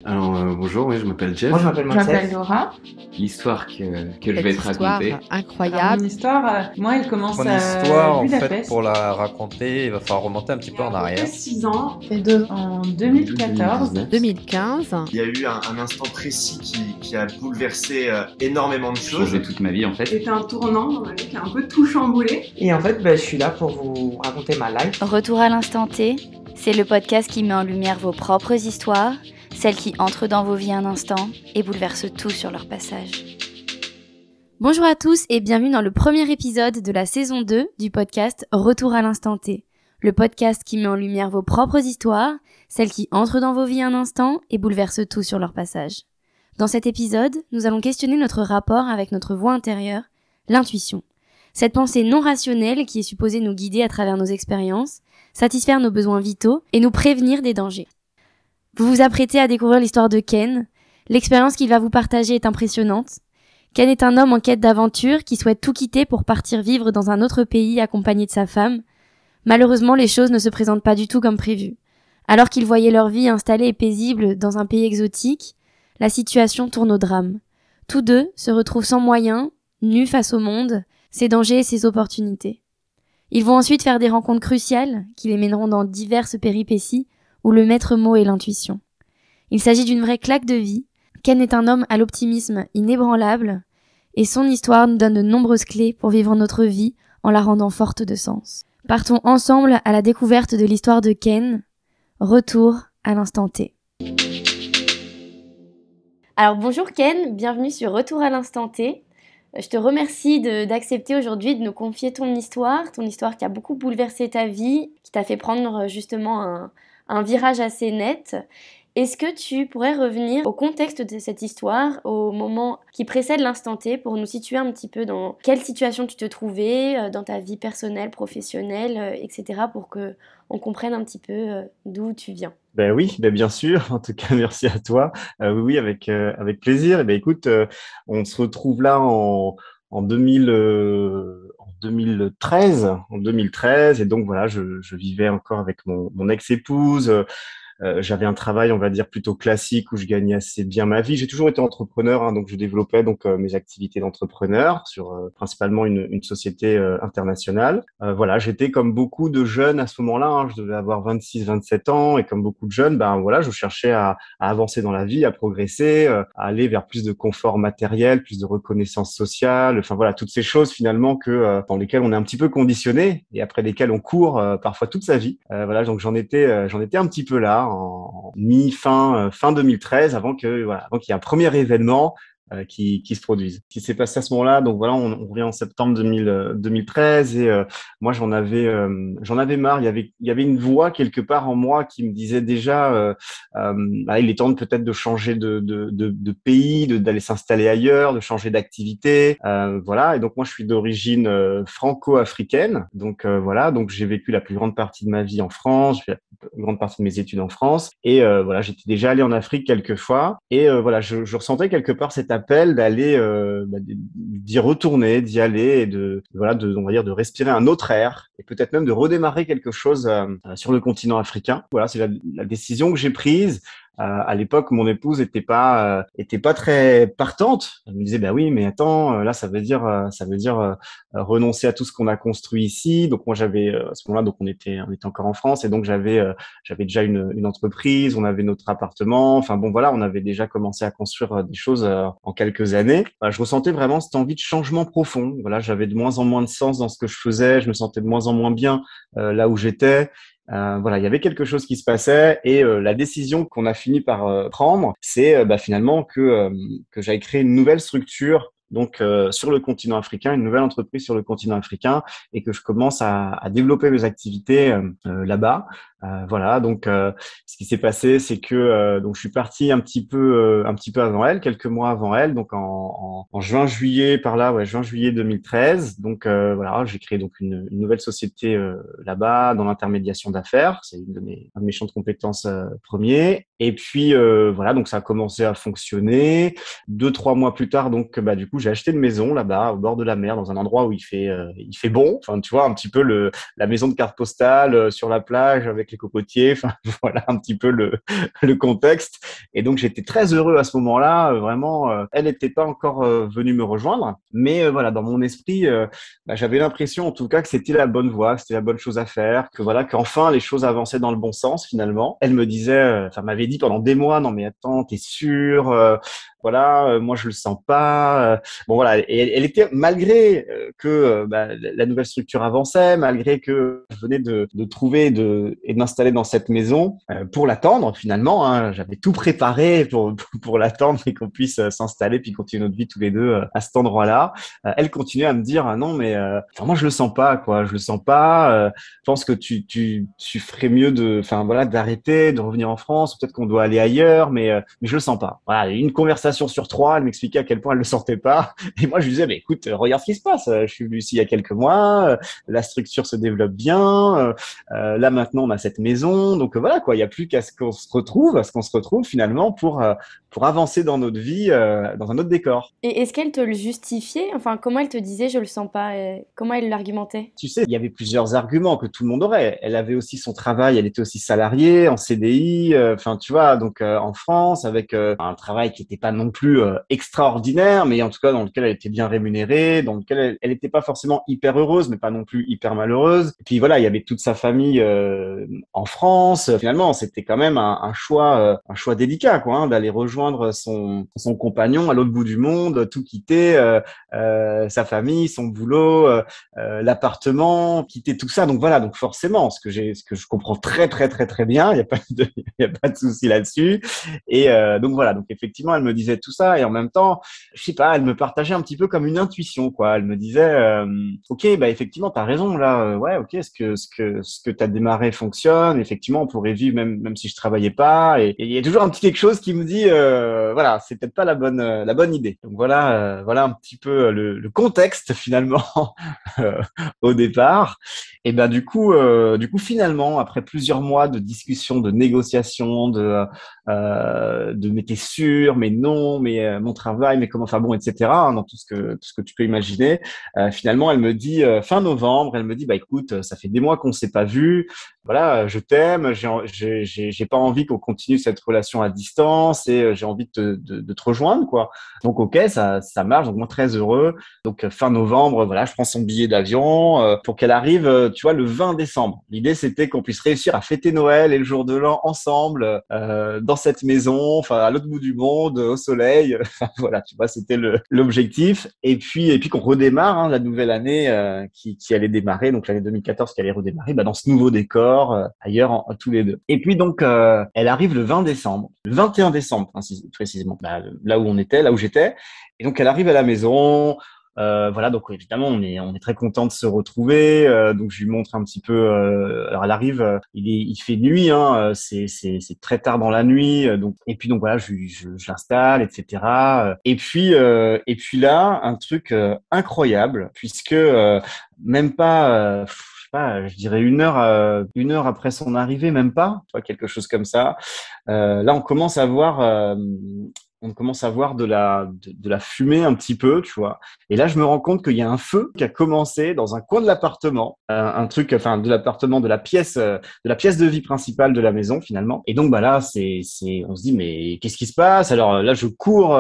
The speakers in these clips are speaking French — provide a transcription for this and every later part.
Alors, bonjour, oui, je m'appelle Jeff. Moi, je m'appelle Je m'appelle Monsef. Laura. L'histoire que je vais te Cette histoire raconter. Alors, incroyable. mon histoire, moi, elle commence Mon à histoire, en fait, Budapest. pour la raconter, il va falloir remonter un petit peu en arrière. 6 ans, et deux en 2014. 2015. Il y a eu un instant précis qui a bouleversé énormément de choses. Changé toute ma vie en fait. C'était un tournant dans ma vie qui a un peu tout chamboulé. Et en fait, je suis là pour vous raconter ma life. Retour à l'instant T, c'est le podcast qui met en lumière vos propres histoires, celles qui entrent dans vos vies un instant et bouleversent tout sur leur passage. Bonjour à tous et bienvenue dans le premier épisode de la saison 2 du podcast Retour à l'instant T, le podcast qui met en lumière vos propres histoires, celles qui entrent dans vos vies un instant et bouleversent tout sur leur passage. Dans cet épisode, nous allons questionner notre rapport avec notre voix intérieure, l'intuition. Cette pensée non rationnelle qui est supposée nous guider à travers nos expériences, satisfaire nos besoins vitaux et nous prévenir des dangers. Vous vous apprêtez à découvrir l'histoire de Ken. L'expérience qu'il va vous partager est impressionnante. Ken est un homme en quête d'aventure qui souhaite tout quitter pour partir vivre dans un autre pays accompagné de sa femme. Malheureusement, les choses ne se présentent pas du tout comme prévu. Alors qu'ils voyaient leur vie installée et paisible dans un pays exotique, la situation tourne au drame. Tous deux se retrouvent sans moyens, nus face au monde, ses dangers et ses opportunités. Ils vont ensuite faire des rencontres cruciales qui les mèneront dans diverses péripéties où le maître mot est l'intuition. Il s'agit d'une vraie claque de vie. Ken est un homme à l'optimisme inébranlable et son histoire nous donne de nombreuses clés pour vivre notre vie en la rendant forte de sens. Partons ensemble à la découverte de l'histoire de Ken. Retour à l'instant T. Alors bonjour Ken, bienvenue sur Retour à l'instant T. Je te remercie d'accepter aujourd'hui de nous confier ton histoire qui a beaucoup bouleversé ta vie, qui t'a fait prendre justement un virage assez net. Est-ce que tu pourrais revenir au contexte de cette histoire, au moment qui précède l'instant T, pour nous situer un petit peu dans quelle situation tu te trouvais, dans ta vie personnelle, professionnelle, etc., pour qu'on comprenne un petit peu d'où tu viens? Ben oui, ben bien sûr. En tout cas, merci à toi. Oui, avec plaisir. Et ben écoute, on se retrouve là en 2000, en 2013, en 2013. Et donc voilà, je vivais encore avec mon ex-épouse. J'avais un travail, on va dire, plutôt classique où je gagnais assez bien ma vie. J'ai toujours été entrepreneur, hein, donc je développais mes activités d'entrepreneur sur principalement une société internationale. Voilà, j'étais comme beaucoup de jeunes à ce moment-là, hein, je devais avoir 26, 27 ans et comme beaucoup de jeunes, ben voilà, je cherchais à avancer dans la vie, à progresser, à aller vers plus de confort matériel, plus de reconnaissance sociale. Enfin voilà, toutes ces choses finalement dans lesquelles on est un petit peu conditionné et après lesquelles on court parfois toute sa vie. Voilà, donc j'en étais un petit peu là en fin 2013 avant qu'il y ait un premier événement qui se produise. Ce qui s'est passé à ce moment-là, donc voilà, on revient en septembre 2013 et moi j'en avais marre. Il y avait une voix quelque part en moi qui me disait déjà il est temps peut-être de changer de pays, d'aller s'installer ailleurs, de changer d'activité, voilà. Et donc moi je suis d'origine franco-africaine, donc voilà, donc j'ai vécu la plus grande partie de ma vie en France, j'ai fait la plus grande partie de mes études en France et voilà, j'étais déjà allé en Afrique quelques fois et voilà, je ressentais quelque part cet appel d'aller d'y retourner, d'y aller et on va dire de respirer un autre air et peut-être même de redémarrer quelque chose sur le continent africain. Voilà, c'est la décision que j'ai prise. À l'époque, mon épouse était pas très partante. Elle me disait, bah oui, mais attends, là, ça veut dire renoncer à tout ce qu'on a construit ici. Donc moi, j'avais à ce moment-là, donc on était encore en France et donc j'avais déjà une entreprise, on avait notre appartement. Enfin bon, voilà, on avait déjà commencé à construire des choses en quelques années. Je ressentais vraiment cette envie de changement profond. Voilà, j'avais de moins en moins de sens dans ce que je faisais, je me sentais de moins en moins bien là où j'étais. Voilà, il y avait quelque chose qui se passait et la décision qu'on a fini par prendre, c'est finalement que j'aille créer une nouvelle structure donc sur le continent africain, une nouvelle entreprise sur le continent africain et que je commence à développer mes activités là-bas. Voilà, donc ce qui s'est passé, c'est que donc je suis parti un petit peu avant elle, quelques mois avant elle, donc en juin-juillet par là, ouais, juin-juillet 2013. Donc voilà, j'ai créé donc une nouvelle société là-bas dans l'intermédiation d'affaires. C'est un de mes champs de compétences premiers. Et puis voilà, donc ça a commencé à fonctionner. 2-3 mois plus tard, donc du coup, j'ai acheté une maison là-bas au bord de la mer, dans un endroit où il fait bon. Enfin, tu vois, un petit peu la maison de carte postale sur la plage avec avec les cocotiers. Enfin, voilà un petit peu le contexte. Et donc, j'étais très heureux à ce moment-là. Vraiment, elle n'était pas encore venue me rejoindre. Mais voilà, dans mon esprit, j'avais l'impression en tout cas que c'était la bonne voie, que c'était la bonne chose à faire, que voilà, qu'enfin les choses avançaient dans le bon sens finalement. Elle me disait, m'avait dit pendant des mois, non mais attends, t'es sûr voilà, moi je le sens pas. Bon voilà, et elle était malgré que la nouvelle structure avançait, malgré que je venais de trouver et de m'installer dans cette maison pour l'attendre finalement. Hein, j'avais tout préparé pour l'attendre et qu'on puisse s'installer puis continuer notre vie tous les deux à cet endroit-là. Elle continuait à me dire non mais moi je le sens pas quoi, je le sens pas. Je pense que tu ferais mieux d'arrêter, de revenir en France. Peut-être qu'on doit aller ailleurs, mais je le sens pas. Voilà, une conversation sur 3, elle m'expliquait à quel point elle le sentait pas. Et moi, je lui disais, mais écoute, regarde ce qui se passe. Je suis venu ici il y a quelques mois. La structure se développe bien. Là, maintenant, on a cette maison. Donc, voilà, quoi. Il n'y a plus qu'à ce qu'on se retrouve finalement pour avancer dans notre vie, dans un autre décor. Et est-ce qu'elle te le justifiait? Enfin, comment elle te disait, je le sens pas? Comment elle l'argumentait? Tu sais, il y avait plusieurs arguments que tout le monde aurait. Elle avait aussi son travail, elle était aussi salariée en CDI, tu vois, donc en France, avec un travail qui n'était pas non plus extraordinaire, mais en tout cas dans lequel elle était bien rémunérée, dans lequel elle n'était pas forcément hyper heureuse, mais pas non plus hyper malheureuse. Et puis voilà, il y avait toute sa famille en France. Finalement, c'était quand même un choix délicat, quoi, hein, d'aller rejoindre son compagnon à l'autre bout du monde, tout quitter, sa famille, son boulot, l'appartement, quitter tout ça. Donc voilà, donc forcément, ce que je comprends très très très très bien, il y a pas de souci là-dessus. Et donc voilà, donc effectivement, elle me disait tout ça et en même temps, je sais pas, elle me partageait un petit peu comme une intuition, quoi. Elle me disait, ok, effectivement, t'as raison là, ouais, ok, ce que t'as démarré fonctionne. Effectivement, on pourrait vivre même si je travaillais pas. Et il y a toujours un petit quelque chose qui me dit, voilà, c'est peut-être pas la bonne idée. Donc voilà, voilà un petit peu le contexte finalement au départ. Et du coup, finalement, après plusieurs mois de discussions, de négociations, mais t'es sûr, mais non, mais mon travail, mais comment, enfin bon, etc. Hein, dans tout ce que tu peux imaginer. Finalement, elle me dit fin novembre, elle me dit écoute, ça fait des mois qu'on s'est pas vu. Voilà, je t'aime, j'ai pas envie qu'on continue cette relation à distance et j'ai envie de te rejoindre, quoi. Donc ok, ça marche. Donc moi très heureux. Donc fin novembre, voilà, je prends son billet d'avion pour qu'elle arrive, tu vois, le 20 décembre. L'idée c'était qu'on puisse réussir à fêter Noël et le jour de l'an ensemble dans cette maison, enfin à l'autre bout du monde, au soleil. Enfin voilà, tu vois, c'était l'objectif. Et puis qu'on redémarre la nouvelle année qui allait démarrer, donc l'année 2014 qui allait redémarrer dans ce nouveau décor ailleurs tous les deux. Et puis donc elle arrive le 20 décembre, le 21 décembre précisément, là où on était, là où j'étais. Et donc elle arrive à la maison. Voilà, donc évidemment on est très content de se retrouver. Donc je lui montre un petit peu. Alors elle arrive, il fait nuit, hein, c'est très tard dans la nuit. Donc et puis donc voilà, je l'installe, etc. Et puis là un truc incroyable puisque même pas. Je sais pas, je dirais une heure après son arrivée, même pas, tu vois, quelque chose comme ça. Là on commence à voir. On commence à voir de la fumée un petit peu, tu vois. Et là, je me rends compte qu'il y a un feu qui a commencé dans un coin de l'appartement, de l'appartement, de la pièce de vie principale de la maison finalement. Et donc, là, on se dit, mais qu'est-ce qui se passe? Alors là, je cours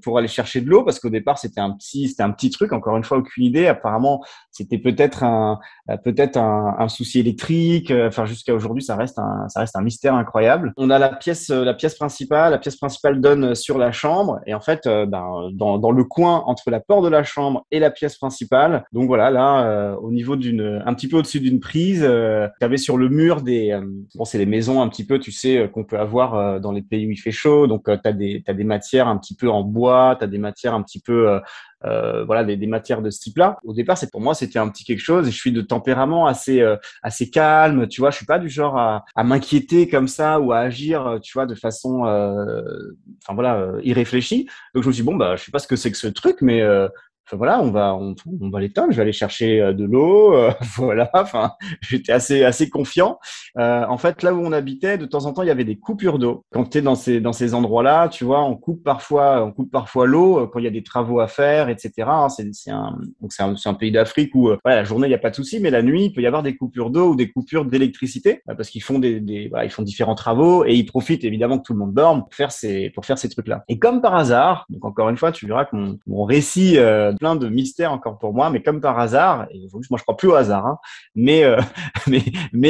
pour aller chercher de l'eau parce qu'au départ, c'était un petit truc. Encore une fois, aucune idée. Apparemment, c'était peut-être un souci électrique. Enfin, jusqu'à aujourd'hui, ça reste un mystère incroyable. On a la pièce principale. La pièce principale donne sur la chambre et en fait dans le coin entre la porte de la chambre et la pièce principale, donc voilà, là au niveau un petit peu au-dessus d'une prise, tu avais sur le mur c'est les maisons un petit peu, tu sais, qu'on peut avoir dans les pays où il fait chaud, donc t'as des matières un petit peu en bois, t'as des matières un petit peu voilà, des matières de ce type-là. Au départ, pour moi, c'était un petit quelque chose et je suis de tempérament assez calme, tu vois, je suis pas du genre à m'inquiéter comme ça ou à agir, tu vois, de façon irréfléchie. Donc je me suis dit, bon, je sais pas ce que c'est que ce truc, mais enfin voilà, on va l'éteindre, je vais aller chercher de l'eau, voilà. Enfin, j'étais assez confiant. En fait, là où on habitait, de temps en temps, il y avait des coupures d'eau. Quand tu es dans ces endroits-là, tu vois, on coupe parfois l'eau quand il y a des travaux à faire, etc. C'est un pays d'Afrique où voilà, la journée il n'y a pas de souci, mais la nuit il peut y avoir des coupures d'eau ou des coupures d'électricité parce qu'ils font voilà, ils font différents travaux et ils profitent évidemment que tout le monde dorme pour faire ces trucs-là. Et comme par hasard, donc encore une fois, tu verras que mon récit plein de mystères encore pour moi, mais comme par hasard, et moi je crois plus au hasard, hein, mais il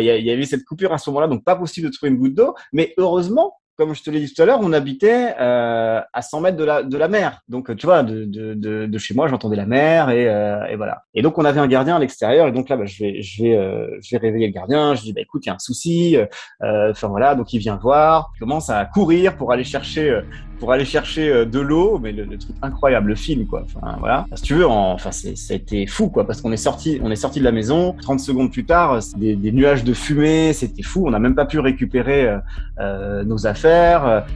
y avait cette coupure à ce moment-là, donc pas possible de trouver une goutte d'eau, mais heureusement, comme je te l'ai dit tout à l'heure, on habitait à 100 mètres de la mer. Donc, tu vois, de chez moi, j'entendais la mer et voilà. Et donc, on avait un gardien à l'extérieur. Et donc là, je vais réveiller le gardien. Je dis, écoute, il y a un souci. Enfin voilà, donc il vient voir. Il commence à courir pour aller chercher de l'eau, mais le truc incroyable, le film, quoi. Enfin voilà. Si tu veux, ça a été fou, quoi, parce qu'on est sorti de la maison. 30 secondes plus tard, des nuages de fumée, c'était fou. On n'a même pas pu récupérer nos affaires.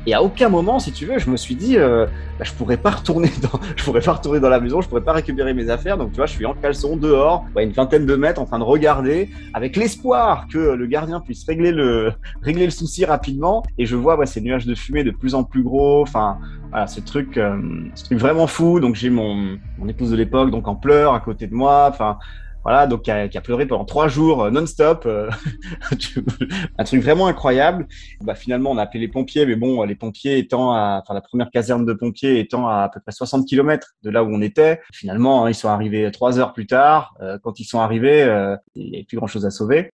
Et à aucun moment, si tu veux, je me suis dit, je pourrais pas retourner dans la maison, je pourrais pas récupérer mes affaires. Donc tu vois, je suis en caleçon dehors, une vingtaine de mètres, en train de regarder, avec l'espoir que le gardien puisse régler le souci rapidement. Et je vois ces nuages de fumée de plus en plus gros. Enfin, voilà, ce truc vraiment fou. Donc j'ai mon épouse de l'époque donc en pleurs à côté de moi. Enfin voilà, donc qui a pleuré pendant 3 jours non-stop, un truc vraiment incroyable. Finalement, on a appelé les pompiers, mais bon, les pompiers la première caserne de pompiers étant à peu près 60 km de là où on était. Finalement, ils sont arrivés 3 heures plus tard. Quand ils sont arrivés, il n'y avait plus grand-chose à sauver.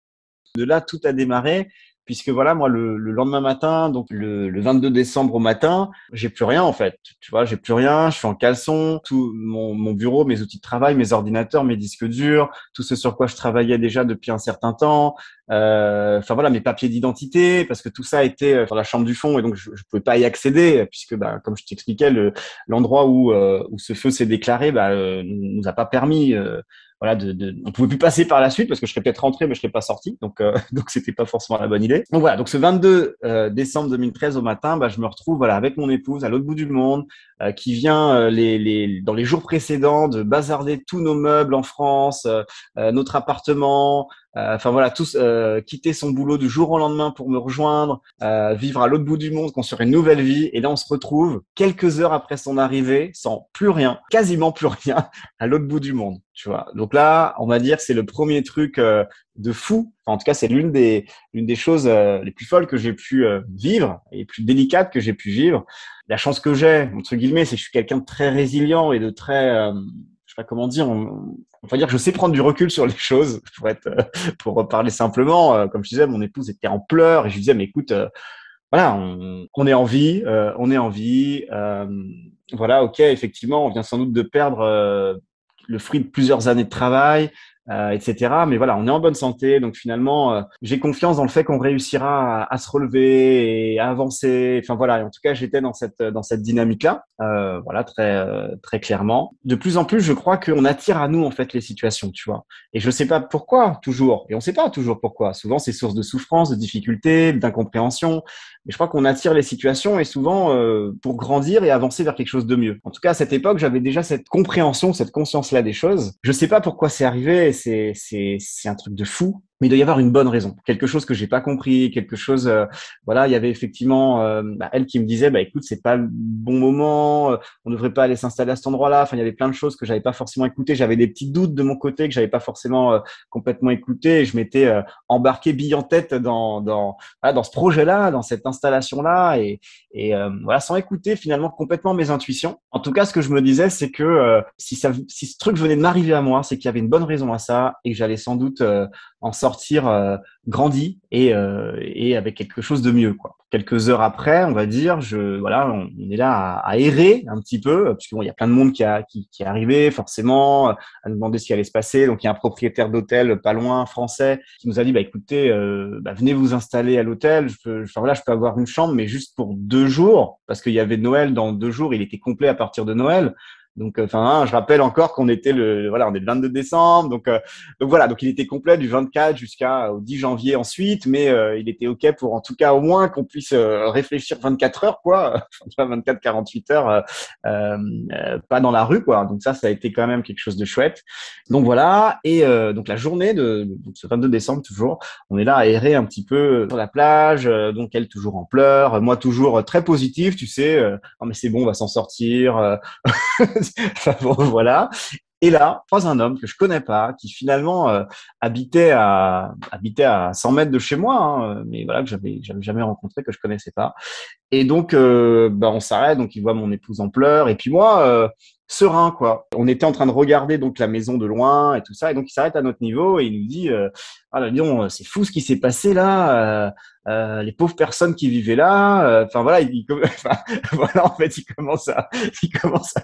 De là, tout a démarré. Puisque voilà, moi, le lendemain matin, donc le 22 décembre au matin, j'ai plus rien en fait. Tu vois, j'ai plus rien. Je suis en caleçon. Tout mon bureau, mes outils de travail, mes ordinateurs, mes disques durs, tout ce sur quoi je travaillais déjà depuis un certain temps. Enfin voilà, mes papiers d'identité, parce que tout ça était dans la chambre du fond et donc je pouvais pas y accéder puisque comme je t'expliquais, l'endroit où ce feu s'est déclaré nous a pas permis. Voilà, on pouvait plus passer par la suite parce que je serais peut-être rentré, mais je serais pas sorti. Donc c'était pas forcément la bonne idée. Donc voilà, donc ce 22 décembre 2013 au matin, je me retrouve voilà avec mon épouse à l'autre bout du monde, qui vient dans les jours précédents de bazarder tous nos meubles en France, notre appartement. Enfin voilà, tous quitter son boulot du jour au lendemain pour me rejoindre, vivre à l'autre bout du monde, construire une nouvelle vie. Et là, on se retrouve quelques heures après son arrivée, sans plus rien, quasiment plus rien, à l'autre bout du monde. Tu vois. Donc là, on va dire, c'est le premier truc de fou. Enfin, en tout cas, c'est l'une des choses les plus folles que j'ai pu vivre et les plus délicates que j'ai pu vivre. La chance que j'ai, entre guillemets, c'est que je suis quelqu'un de très résilient et de très je sais pas comment dire, on va dire que je sais prendre du recul sur les choses, pour parler simplement. Comme je disais, mon épouse était en pleurs et je lui disais, mais écoute, voilà, on est en vie, voilà, ok, effectivement, on vient sans doute de perdre le fruit de plusieurs années de travail, etc. Mais voilà, on est en bonne santé, donc finalement, j'ai confiance dans le fait qu'on réussira à se relever et à avancer. Enfin voilà, en tout cas, j'étais dans cette dynamique-là, voilà, très clairement. De plus en plus, je crois qu'on attire à nous en fait les situations, tu vois. Et je sais pas pourquoi toujours, et on sait pas toujours pourquoi. Souvent, c'est source de souffrance, de difficultés, d'incompréhension. Mais je crois qu'on attire les situations et souvent pour grandir et avancer vers quelque chose de mieux. En tout cas, à cette époque, j'avais déjà cette compréhension, cette conscience-là des choses. Je sais pas pourquoi c'est arrivé, c'est un truc de fou. Mais il doit y avoir une bonne raison, quelque chose que j'ai pas compris, quelque chose. Voilà, il y avait effectivement elle qui me disait, écoute, c'est pas le bon moment, on devrait pas aller s'installer à cet endroit-là. Enfin, il y avait plein de choses que j'avais pas forcément écoutées. J'avais des petits doutes de mon côté que j'avais pas forcément complètement écoutés. Et je m'étais embarqué bille en tête dans ce projet-là, dans cette installation-là, et voilà, sans écouter finalement complètement mes intuitions. En tout cas, ce que je me disais, c'est que si ce truc venait de m'arriver à moi, c'est qu'il y avait une bonne raison à ça et que j'allais sans doute en sortir grandi et avec quelque chose de mieux, quoi. Quelques heures après, on va dire, on est là à errer un petit peu, parce qu'il y a plein de monde qui est arrivé forcément, à nous demander ce qui allait se passer. Donc il y a un propriétaire d'hôtel pas loin, français, qui nous a dit écoutez, venez vous installer à l'hôtel. Je peux avoir une chambre, mais juste pour 2 jours, parce qu'il y avait Noël dans 2 jours, il était complet à partir de Noël. Donc, je rappelle encore qu'on était on est le 22 décembre. Donc voilà. Donc, il était complet du 24 jusqu'au 10 janvier ensuite. Mais il était OK pour, en tout cas, au moins qu'on puisse réfléchir 24 heures, quoi. 24, 48 heures, pas dans la rue, quoi. Donc, ça a été quand même quelque chose de chouette. Donc, voilà. Et donc, la journée de ce 22 décembre, toujours, on est là à errer un petit peu sur la plage. Donc, elle toujours en pleurs. Moi, toujours très positif, tu sais. Non, mais c'est bon, on va s'en sortir. Enfin, bon, voilà. Et là, croise un homme que je connais pas, qui finalement habitait à 100 mètres de chez moi, hein, mais voilà, que j'avais jamais rencontré, que je connaissais pas. Et donc, on s'arrête, donc il voit mon épouse en pleurs, et puis moi, serein, quoi. On était en train de regarder donc la maison de loin et tout ça, et donc il s'arrête à notre niveau et il nous dit ah là, dis donc, c'est fou ce qui s'est passé là, les pauvres personnes qui vivaient là. Enfin voilà, voilà, en fait, il commence à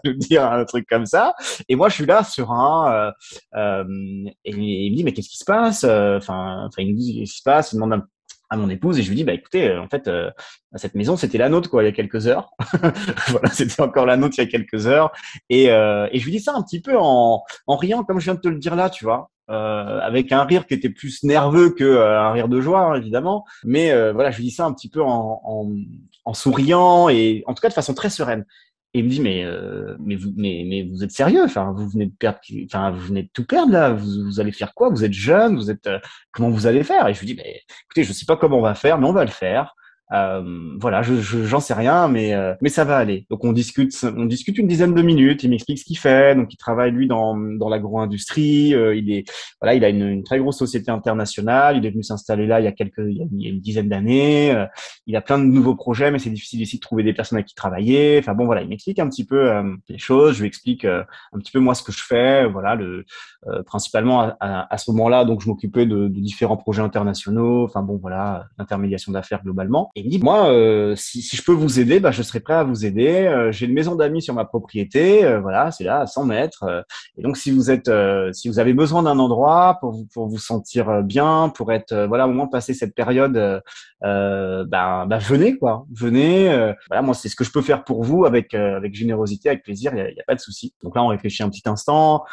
nous dire un truc comme ça, et moi je suis là serein, et il me dit mais qu'est-ce qui se passe? Il nous dit qu'est-ce qui se passe? Il demande à mon épouse et je lui dis bah écoutez, en fait cette maison c'était la nôtre, quoi, il y a quelques heures. Voilà, c'était encore la nôtre il y a quelques heures, et je lui dis ça un petit peu en riant comme je viens de te le dire là, tu vois, avec un rire qui était plus nerveux que un rire de joie, hein, évidemment, mais voilà, je lui dis ça un petit peu en souriant et en tout cas de façon très sereine. Et il me dit mais vous êtes sérieux? Enfin, vous venez de tout perdre là. Vous allez faire quoi? Vous êtes jeune, comment vous allez faire? Et je lui dis mais écoutez, je sais pas comment on va faire, mais on va le faire. Voilà, j'en sais rien, mais ça va aller. Donc on discute une dizaine de minutes. Il m'explique ce qu'il fait. Donc il travaille lui dans l'agro-industrie. Il a une très grosse société internationale. Il est venu s'installer là il y a une dizaine d'années. Il a plein de nouveaux projets, mais c'est difficile ici de trouver des personnes avec qui travailler. Enfin bon, voilà, il m'explique un petit peu les choses. Je lui explique un petit peu moi ce que je fais. Voilà, principalement à ce moment-là, donc je m'occupais de différents projets internationaux. Enfin bon, voilà, l'intermédiation d'affaires globalement. Et il me dit moi, si je peux vous aider, je serai prêt à vous aider. J'ai une maison d'amis sur ma propriété. Voilà, c'est là à 100 mètres. Et donc si vous avez besoin d'un endroit pour vous sentir bien, pour être voilà au moins passer cette période, venez quoi, venez. Voilà, moi c'est ce que je peux faire pour vous avec générosité, avec plaisir. Il y a pas de souci. Donc là on réfléchit un petit instant.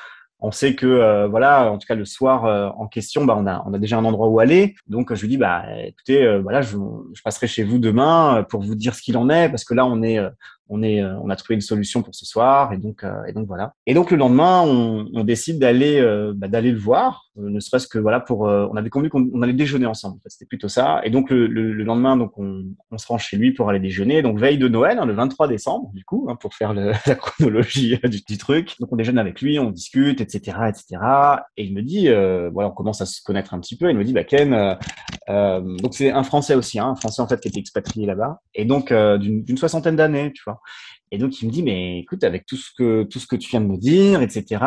On sait que voilà, en tout cas le soir en question, on a déjà un endroit où aller. Donc je lui dis écoutez, voilà, je passerai chez vous demain pour vous dire ce qu'il en est, parce que là on a trouvé une solution pour ce soir, et donc voilà. Et donc le lendemain, on décide d'aller le voir, ne serait-ce que voilà on avait convenu qu'on allait déjeuner ensemble. En fait, c'était plutôt ça. Et donc le lendemain, donc on se rend chez lui pour aller déjeuner. Donc veille de Noël, le 23 décembre, du coup, pour faire la chronologie du truc. Donc on déjeune avec lui, on discute, etc., etc. Et il me dit, voilà, on commence à se connaître un petit peu. Il me dit, Ken, donc c'est un Français aussi, un Français en fait qui était expatrié là-bas, et donc d'une soixantaine d'années, tu vois. Et donc il me dit mais écoute, avec tout ce que tu viens de me dire, etc.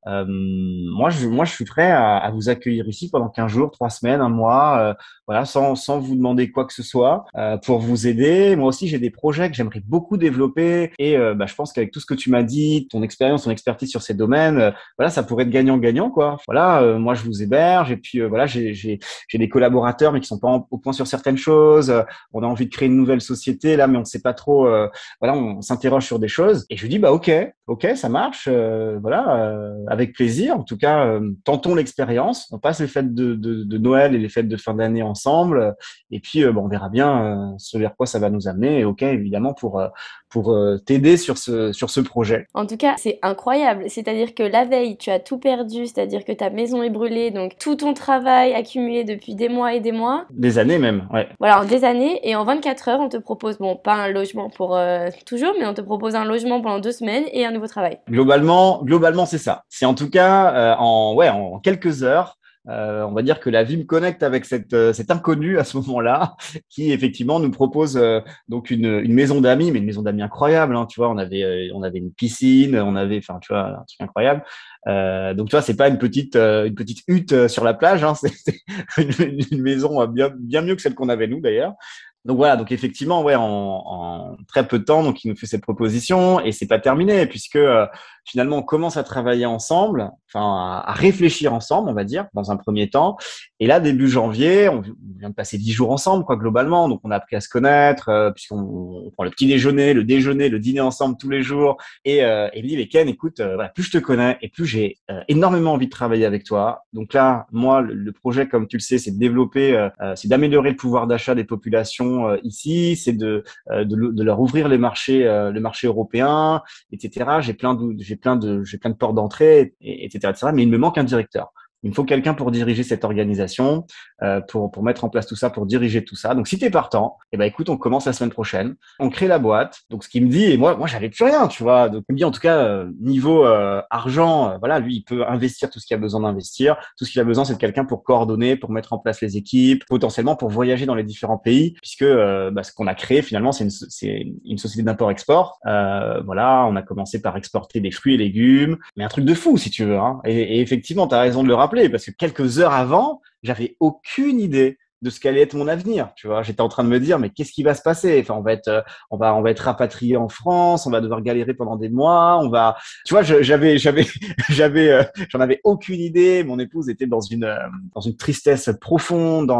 Moi je suis prêt à vous accueillir ici pendant 15 jours, 3 semaines, un mois, voilà, sans vous demander quoi que ce soit, pour vous aider. Moi aussi j'ai des projets que j'aimerais beaucoup développer, et je pense qu'avec tout ce que tu m'as dit, ton expérience, ton expertise sur ces domaines, voilà, ça pourrait être gagnant-gagnant, quoi. Voilà, moi je vous héberge, et puis voilà, j'ai des collaborateurs mais qui sont pas au point sur certaines choses. On a envie de créer une nouvelle société là, mais on sait pas trop. Voilà, on s'interroge sur des choses, et je lui dis ok, ça marche, voilà, avec plaisir. En tout cas, tentons l'expérience. On passe les fêtes de Noël et les fêtes de fin d'année ensemble, et puis on verra bien ce vers quoi ça va nous amener. Et ok, évidemment pour t'aider sur ce projet. En tout cas, c'est incroyable. C'est-à-dire que la veille, tu as tout perdu, c'est-à-dire que ta maison est brûlée, donc tout ton travail accumulé depuis des mois et des mois. Des années même, ouais. Voilà, en des années, et en 24 heures, on te propose, bon, pas un logement pour toujours, mais on te propose un logement pendant 2 semaines et un nouveau travail. Globalement, c'est ça. C'est en tout cas en quelques heures. On va dire que la vie me connecte avec cet inconnu à ce moment-là, qui effectivement nous propose donc une maison d'amis, mais une maison d'amis incroyable, hein, tu vois. On avait une piscine, enfin tu vois, un truc incroyable. Donc tu vois, c'est pas une petite hutte sur la plage, hein, c'est une maison bien mieux que celle qu'on avait nous d'ailleurs. Donc voilà, donc effectivement, ouais, en très peu de temps, donc il nous fait cette proposition, et c'est pas terminé puisque finalement on commence à travailler ensemble. à réfléchir ensemble, on va dire, dans un premier temps. Et là, début janvier, on vient de passer 10 jours ensemble, quoi, globalement. Donc, on a appris à se connaître, puisqu'on prend le petit déjeuner, le dîner ensemble tous les jours. Et il me dit, mais Ken, écoute, voilà, plus je te connais et plus j'ai énormément envie de travailler avec toi. Donc là, moi, le projet, comme tu le sais, c'est de développer, c'est d'améliorer le pouvoir d'achat des populations ici, c'est de leur ouvrir le marché européen, etc. J'ai plein de portes d'entrée, etc., etc. Mais il me manque un directeur. Il me faut quelqu'un pour diriger cette organisation, pour mettre en place tout ça, pour diriger tout ça. Donc, si tu es partant, eh ben, écoute, on commence la semaine prochaine. On crée la boîte. Donc, ce qu'il me dit, et moi, j'avais plus rien, tu vois. Donc, il me dit, en tout cas, niveau argent, voilà, lui, il peut investir tout ce qu'il a besoin d'investir. Tout ce qu'il a besoin, c'est de quelqu'un pour coordonner, pour mettre en place les équipes, potentiellement pour voyager dans les différents pays, puisque ce qu'on a créé, finalement, c'est une société d'import-export. Voilà, on a commencé par exporter des fruits et légumes, mais un truc de fou, si tu veux, hein. Et effectivement, tu as raison de le rappeler, parce que quelques heures avant, j'avais aucune idée de ce qu'allait être mon avenir. Tu vois, j'étais en train de me dire, mais qu'est-ce qui va se passer? Enfin, on va être rapatrié en France, on va devoir galérer pendant des mois, tu vois, j'en avais aucune idée. Mon épouse était dans une tristesse profonde.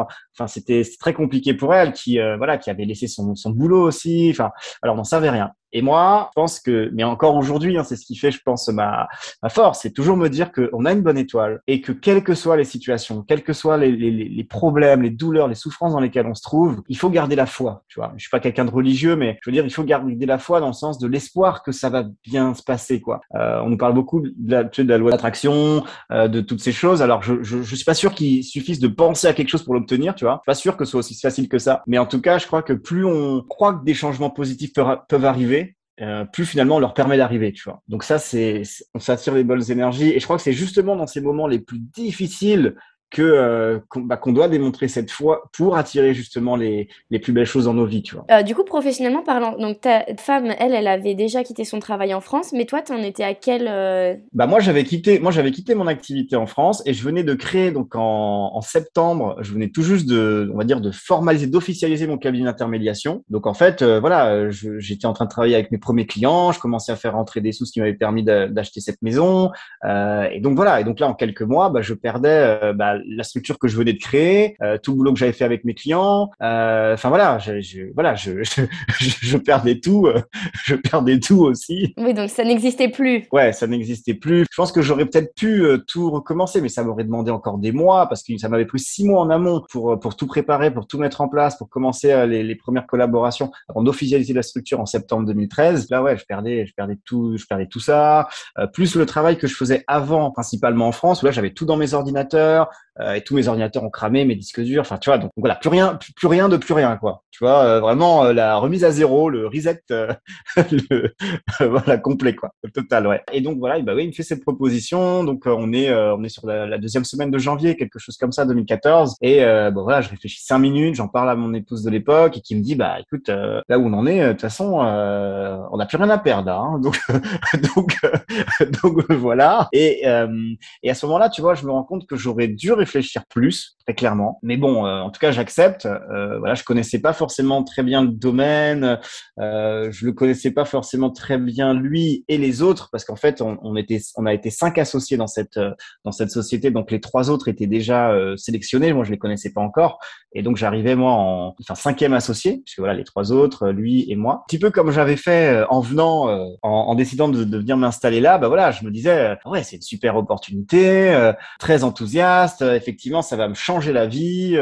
C'était très compliqué pour elle, qui avait laissé son boulot aussi. Enfin, alors on n'en savait rien. Et moi, je pense mais encore aujourd'hui, hein, c'est ce qui fait, je pense, ma force, c'est toujours me dire qu'on a une bonne étoile et que quelles que soient les situations, quels que soient les problèmes, les douleurs, les souffrances dans lesquelles on se trouve, il faut garder la foi, tu vois. Je suis pas quelqu'un de religieux, mais je veux dire, il faut garder la foi dans le sens de l'espoir que ça va bien se passer, quoi. On nous parle beaucoup de la loi d'attraction, de toutes ces choses. Alors, je suis pas sûr qu'il suffise de penser à quelque chose pour l'obtenir, tu vois. Je suis pas sûr que ce soit aussi facile que ça. Mais en tout cas, je crois que plus on croit que des changements positifs peuvent arriver, plus finalement on leur permet d'arriver, tu vois. Donc ça, on s'attire les bonnes énergies, et je crois que c'est justement dans ces moments les plus difficiles qu'on doit démontrer cette foi pour attirer justement les plus belles choses dans nos vies, tu vois. Du coup, professionnellement parlant, donc ta femme, elle avait déjà quitté son travail en France, mais toi, t'en étais à quel Moi, j'avais quitté mon activité en France, et je venais de créer, donc en septembre, je venais tout juste de formaliser, d'officialiser mon cabinet d'intermédiation. Donc en fait, j'étais en train de travailler avec mes premiers clients, je commençais à faire rentrer des sous, ce qui m'avait permis d'acheter cette maison. Et donc voilà, et donc là, en quelques mois, je perdais la structure que je venais de créer, tout le boulot que j'avais fait avec mes clients. Je perdais tout, je perdais tout aussi. Oui, donc ça n'existait plus. Ouais, ça n'existait plus. Je pense que j'aurais peut-être pu tout recommencer, mais ça m'aurait demandé encore des mois, parce que ça m'avait pris 6 mois en amont pour tout préparer, pour tout mettre en place, pour commencer les premières collaborations, avant d'officialiser la structure en septembre 2013. Là, ouais, je perdais tout ça, plus le travail que je faisais avant, principalement en France, où là, j'avais tout dans mes ordinateurs, et tous mes ordinateurs ont cramé, mes disques durs, enfin tu vois, donc voilà, plus rien de plus rien, quoi. Tu vois, vraiment la remise à zéro, le reset, voilà, complet, quoi, total, ouais. Et donc voilà, oui, il me fait cette proposition, donc on est sur la deuxième semaine de janvier, quelque chose comme ça, 2014, et voilà, je réfléchis 5 minutes, j'en parle à mon épouse de l'époque, et qui me dit, écoute, là où on en est, de toute façon, on n'a plus rien à perdre, hein, donc voilà, et à ce moment-là, tu vois, je me rends compte que j'aurais dû réfléchir plus, très clairement. Mais bon, en tout cas, j'accepte. Je connaissais pas forcément très bien le domaine. Je le connaissais pas forcément très bien lui et les autres, parce qu'en fait, on a été 5 associés dans cette société. Donc les 3 autres étaient déjà sélectionnés. Moi, je les connaissais pas encore. Et donc j'arrivais moi 5e associé, puisque voilà, les 3 autres, lui et moi. Un petit peu comme j'avais fait en venant, en décidant de venir m'installer là. Je me disais, ouais, c'est une super opportunité, très enthousiaste. Effectivement, ça va me changer la vie.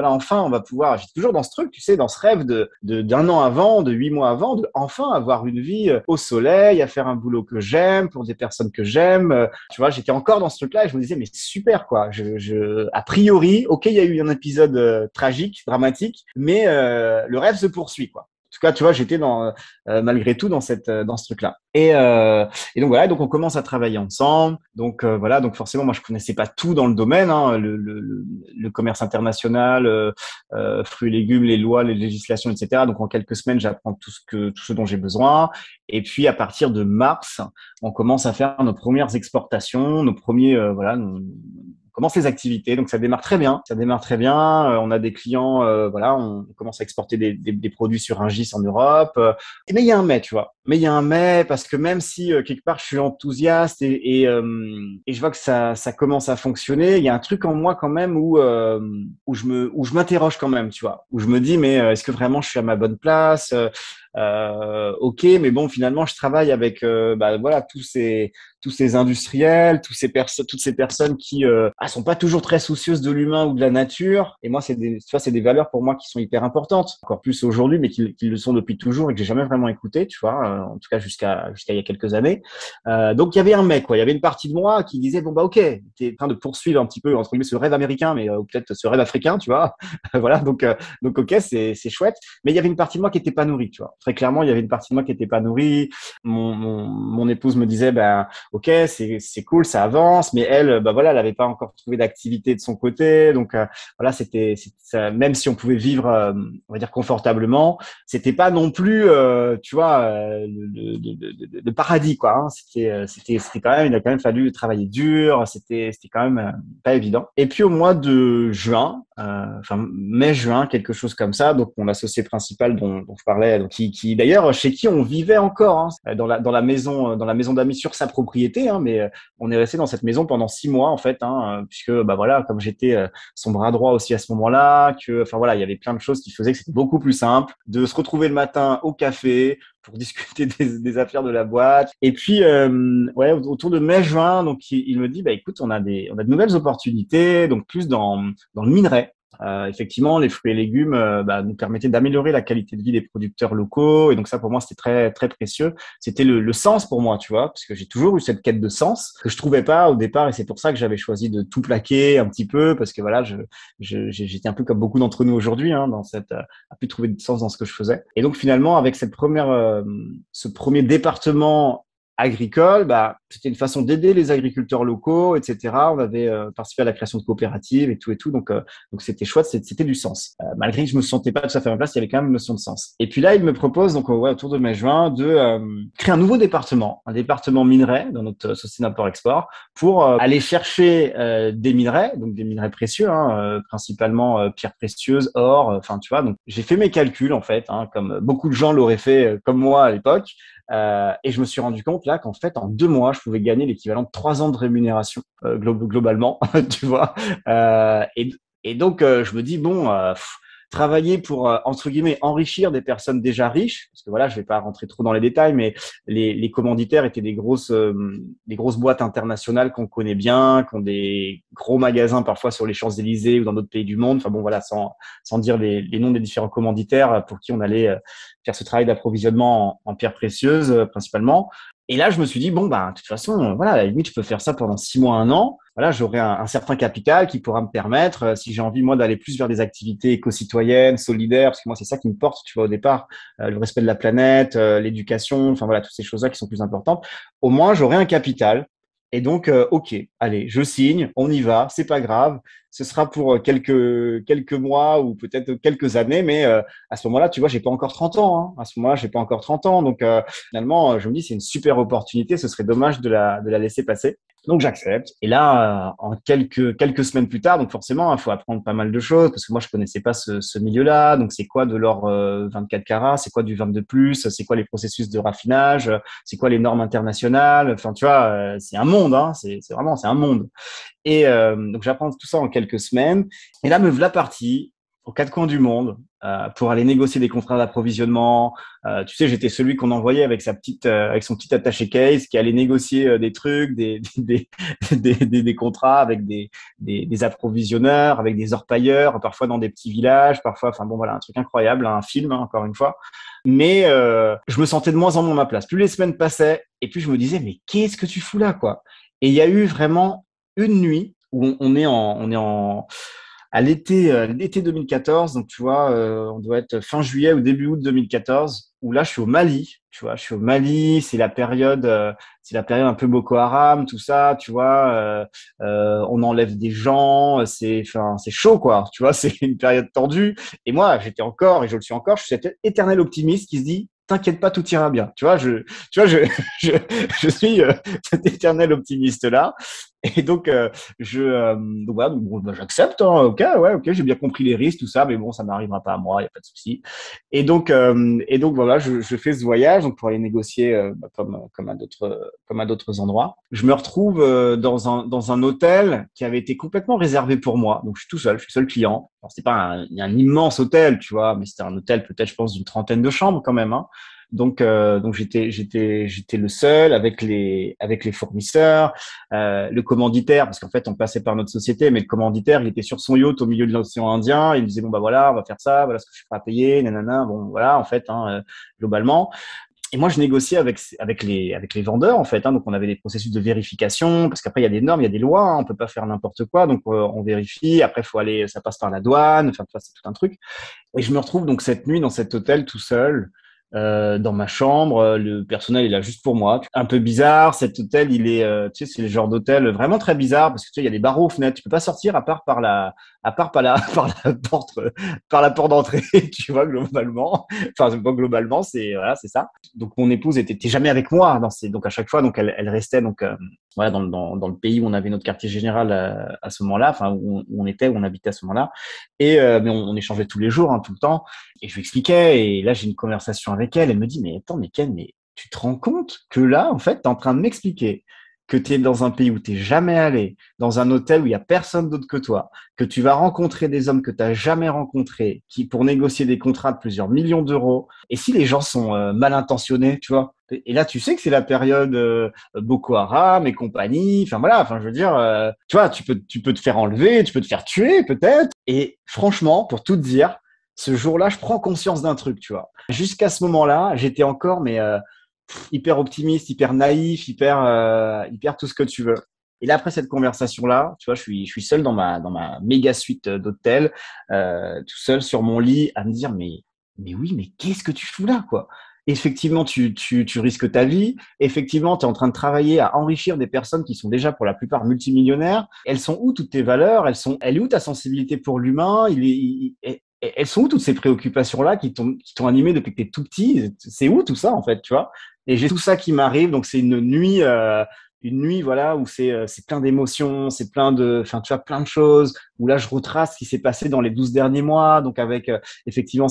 Enfin, on va pouvoir. J'étais toujours dans ce truc, tu sais, dans ce rêve d'un an avant, de 8 mois avant, de enfin avoir une vie au soleil, à faire un boulot que j'aime, pour des personnes que j'aime. Tu vois, j'étais encore dans ce truc-là, et je me disais, mais super, quoi. A priori, ok, il y a eu un épisode tragique, dramatique, mais le rêve se poursuit, quoi. En tout cas, tu vois, j'étais malgré tout dans ce truc-là. Et donc voilà, donc on commence à travailler ensemble. Donc donc forcément, moi je connaissais pas tout dans le domaine, hein, le commerce international, fruits et légumes, les lois, les législations, etc. Donc en quelques semaines, j'apprends tout ce dont j'ai besoin. Et puis à partir de mars, on commence à faire nos premières exportations, nos premiers commence les activités, donc ça démarre très bien. On a des clients, on commence à exporter des produits sur Rungis en Europe. Mais il y a un mais, tu vois. Mais il y a un mais, parce que même si quelque part je suis enthousiaste et je vois que ça commence à fonctionner, il y a un truc en moi quand même où je m'interroge quand même, tu vois, où je me dis mais est-ce que vraiment je suis à ma bonne place? Ok, mais bon, finalement, je travaille avec voilà tous ces industriels, toutes ces personnes qui sont pas toujours très soucieuses de l'humain ou de la nature. Et moi, c'est des valeurs pour moi qui sont hyper importantes, encore plus aujourd'hui, mais qui le sont depuis toujours et que j'ai jamais vraiment écouté, tu vois, en tout cas jusqu'à il y a quelques années. Donc il y avait un mec, quoi, il y avait une partie de moi qui disait bon bah ok, t'es en train de poursuivre un petit peu entre guillemets ce rêve américain, mais ou peut-être ce rêve africain, tu vois. Voilà, donc ok, c'est chouette, mais il y avait une partie de moi qui était pas nourrie, tu vois. Très clairement, il y avait une partie de moi qui était pas nourrie. Mon épouse me disait ben ok, c'est cool, ça avance, mais elle, bah voilà, elle avait pas encore trouvé d'activité de son côté, donc voilà, ça, même si on pouvait vivre, on va dire confortablement, c'était pas non plus, tu vois, le paradis, quoi. Hein. C'était quand même, il a quand même fallu travailler dur, c'était quand même pas évident. Et puis au mois de juin, enfin mai-juin, quelque chose comme ça, donc mon associé principal dont je parlais, donc qui d'ailleurs chez qui on vivait encore, hein, dans la maison d'amis sur sa propriété, hein, mais on est resté dans cette maison pendant 6 mois en fait, hein, puisque bah voilà, comme j'étais son bras droit aussi à ce moment-là, enfin voilà, il y avait plein de choses qui faisaient que c'était beaucoup plus simple de se retrouver le matin au café pour discuter des affaires de la boîte. Et puis ouais, autour de mai-juin, donc il me dit bah écoute, on a de nouvelles opportunités, donc plus dans le minerai. Effectivement, les fruits et légumes nous permettaient d'améliorer la qualité de vie des producteurs locaux, et donc ça pour moi c'était très très précieux. C'était le sens pour moi, tu vois, parce que j'ai toujours eu cette quête de sens que je trouvais pas au départ, et c'est pour ça que j'avais choisi de tout plaquer un petit peu, parce que voilà, j'étais un peu comme beaucoup d'entre nous aujourd'hui, hein, à plus trouver de sens dans ce que je faisais. Et donc finalement, avec ce premier département agricole, bah, c'était une façon d'aider les agriculteurs locaux, etc. On avait participé à la création de coopératives et tout, donc c'était chouette, c'était du sens. Malgré que je me sentais pas tout à fait à ma place, il y avait quand même une notion de sens. Et puis là, il me propose, donc ouais, autour de mai-juin, de créer un nouveau département, un département minerai dans notre société d'import-export, pour aller chercher des minerais, donc des minerais précieux, hein, principalement pierres précieuses, or, enfin tu vois. Donc j'ai fait mes calculs en fait, hein, comme beaucoup de gens l'auraient fait, comme moi à l'époque. Et je me suis rendu compte là qu'en fait en 2 mois je pouvais gagner l'équivalent de 3 ans de rémunération globalement, tu vois. Et donc je me dis bon, travailler pour entre guillemets enrichir des personnes déjà riches, parce que voilà, je vais pas rentrer trop dans les détails, mais les commanditaires étaient des grosses boîtes internationales qu'on connaît bien, qui ont des gros magasins parfois sur les Champs-Élysées ou dans d'autres pays du monde. Enfin bon voilà, sans dire les noms des différents commanditaires pour qui on allait faire ce travail d'approvisionnement en pierres précieuses principalement. Et là, je me suis dit, bon, bah, de toute façon, voilà, à la limite, je peux faire ça pendant 6 mois, 1 an. Voilà, j'aurai un certain capital qui pourra me permettre, si j'ai envie, moi, d'aller plus vers des activités éco-citoyennes, solidaires, parce que moi, c'est ça qui me porte, tu vois, au départ, le respect de la planète, l'éducation, enfin, voilà, toutes ces choses-là qui sont plus importantes. Au moins, j'aurai un capital. Et donc, ok, allez, je signe, on y va, c'est pas grave. Ce sera pour quelques mois ou peut-être quelques années, mais à ce moment-là, tu vois, j'ai pas encore 30 ans. Hein. À ce moment-là, j'ai pas encore 30 ans. Donc, finalement, je me dis, c'est une super opportunité. Ce serait dommage de la laisser passer. Donc, j'accepte. Et là, en quelques semaines plus tard, donc forcément, il faut apprendre pas mal de choses parce que moi, je connaissais pas ce milieu-là. Donc, c'est quoi de l'or 24 carats? C'est quoi du 22+? C'est quoi les processus de raffinage? C'est quoi les normes internationales? Enfin, tu vois, c'est un monde. Hein. C'est un monde. Et donc, j'apprends tout ça en quelques semaines. Et là, me voilà parti aux 4 coins du monde pour aller négocier des contrats d'approvisionnement. Tu sais, j'étais celui qu'on envoyait avec avec son petit attaché case qui allait négocier des trucs, des contrats avec des approvisionneurs, avec des orpailleurs, parfois dans des petits villages, parfois, enfin bon voilà, un truc incroyable, un film, hein, encore une fois. Mais je me sentais de moins en moins à ma place. Plus les semaines passaient, et plus je me disais, mais qu'est-ce que tu fous là, quoi? Et il y a eu vraiment une nuit où on est à l'été 2014, donc tu vois, on doit être fin juillet ou début août 2014, où là je suis au Mali, tu vois, c'est la période un peu Boko Haram, tout ça, tu vois, on enlève des gens, c'est chaud quoi, tu vois, c'est une période tendue. Et moi, j'étais encore, et je le suis encore, je suis cet éternel optimiste qui se dit, t'inquiète pas, tout ira bien. Tu vois, je suis cet éternel optimiste là. Et donc, donc voilà, donc, bon, bah, j'accepte, hein, ok, j'ai bien compris les risques, tout ça, mais bon, ça m'arrivera pas à moi, il n'y a pas de souci. Et donc voilà, je fais ce voyage donc pour aller négocier comme à d'autres endroits. Je me retrouve dans un hôtel qui avait été complètement réservé pour moi. Donc je suis tout seul, je suis seul client. Alors, c'est pas un immense hôtel, tu vois, mais c'était un hôtel peut-être, je pense, d'une trentaine de chambres quand même, hein. Donc j'étais le seul avec les fournisseurs, le commanditaire, parce qu'en fait on passait par notre société, mais le commanditaire il était sur son yacht au milieu de l'océan Indien, il me disait bon bah voilà on va faire ça, voilà ce que je suis prêt à payer, nanana, bon voilà en fait globalement. Et moi, je négociais avec les vendeurs, en fait, hein. Donc, on avait des processus de vérification, parce qu'après, il y a des normes, il y a des lois, hein. On peut pas faire n'importe quoi. Donc, on vérifie. Après, faut aller, ça passe par la douane. Enfin, c'est tout un truc. Et je me retrouve donc cette nuit dans cet hôtel tout seul, dans ma chambre. Le personnel est là juste pour moi. Un peu bizarre. Cet hôtel, il est, tu sais, c'est le genre d'hôtel vraiment très bizarre parce que tu sais, il y a des barreaux aux fenêtres. Tu peux pas sortir à part par la, par la porte d'entrée. Tu vois, globalement. Enfin, pas globalement, c'est voilà, c'est ça. Donc mon épouse était jamais avec moi donc à chaque fois, donc elle restait voilà dans le pays où on avait notre quartier général à ce moment-là, enfin où on habitait à ce moment-là. Mais on échangeait tous les jours, hein, tout le temps. Et je lui expliquais, et là j'ai une conversation avec elle. Elle me dit mais attends, mais Ken, mais tu te rends compte que là en fait t'es en train de m'expliquer que tu es dans un pays où t'es jamais allé, dans un hôtel où il y a personne d'autre que toi, que tu vas rencontrer des hommes que tu n'as jamais rencontrés, qui pour négocier des contrats de plusieurs millions d'euros. Et si les gens sont mal intentionnés, tu vois. Et là, tu sais que c'est la période Boko Haram et compagnie. Enfin voilà, enfin je veux dire, tu vois, tu peux te faire enlever, tu peux te faire tuer peut-être. Et franchement, pour tout te dire, ce jour-là, je prends conscience d'un truc, tu vois. Jusqu'à ce moment-là, j'étais encore hyper optimiste, hyper naïf, hyper tout ce que tu veux. Et là, après cette conversation-là, tu vois, je suis seul dans ma méga suite d'hôtel, tout seul sur mon lit, à me dire, mais oui, mais qu'est-ce que tu fous là, quoi? Effectivement, tu risques ta vie. Effectivement, tu es en train de travailler à enrichir des personnes qui sont déjà pour la plupart multimillionnaires. Elles sont où toutes tes valeurs? Elle est où ta sensibilité pour l'humain? Elles sont où toutes ces préoccupations-là qui t'ont animé depuis que t'es tout petit? C'est où tout ça, en fait, tu vois? Et j'ai tout ça qui m'arrive. Donc, c'est une nuit, voilà, où c'est plein d'émotions, c'est enfin, tu vois, plein de choses, où là, je retrace ce qui s'est passé dans les 12 derniers mois. Donc, avec, effectivement,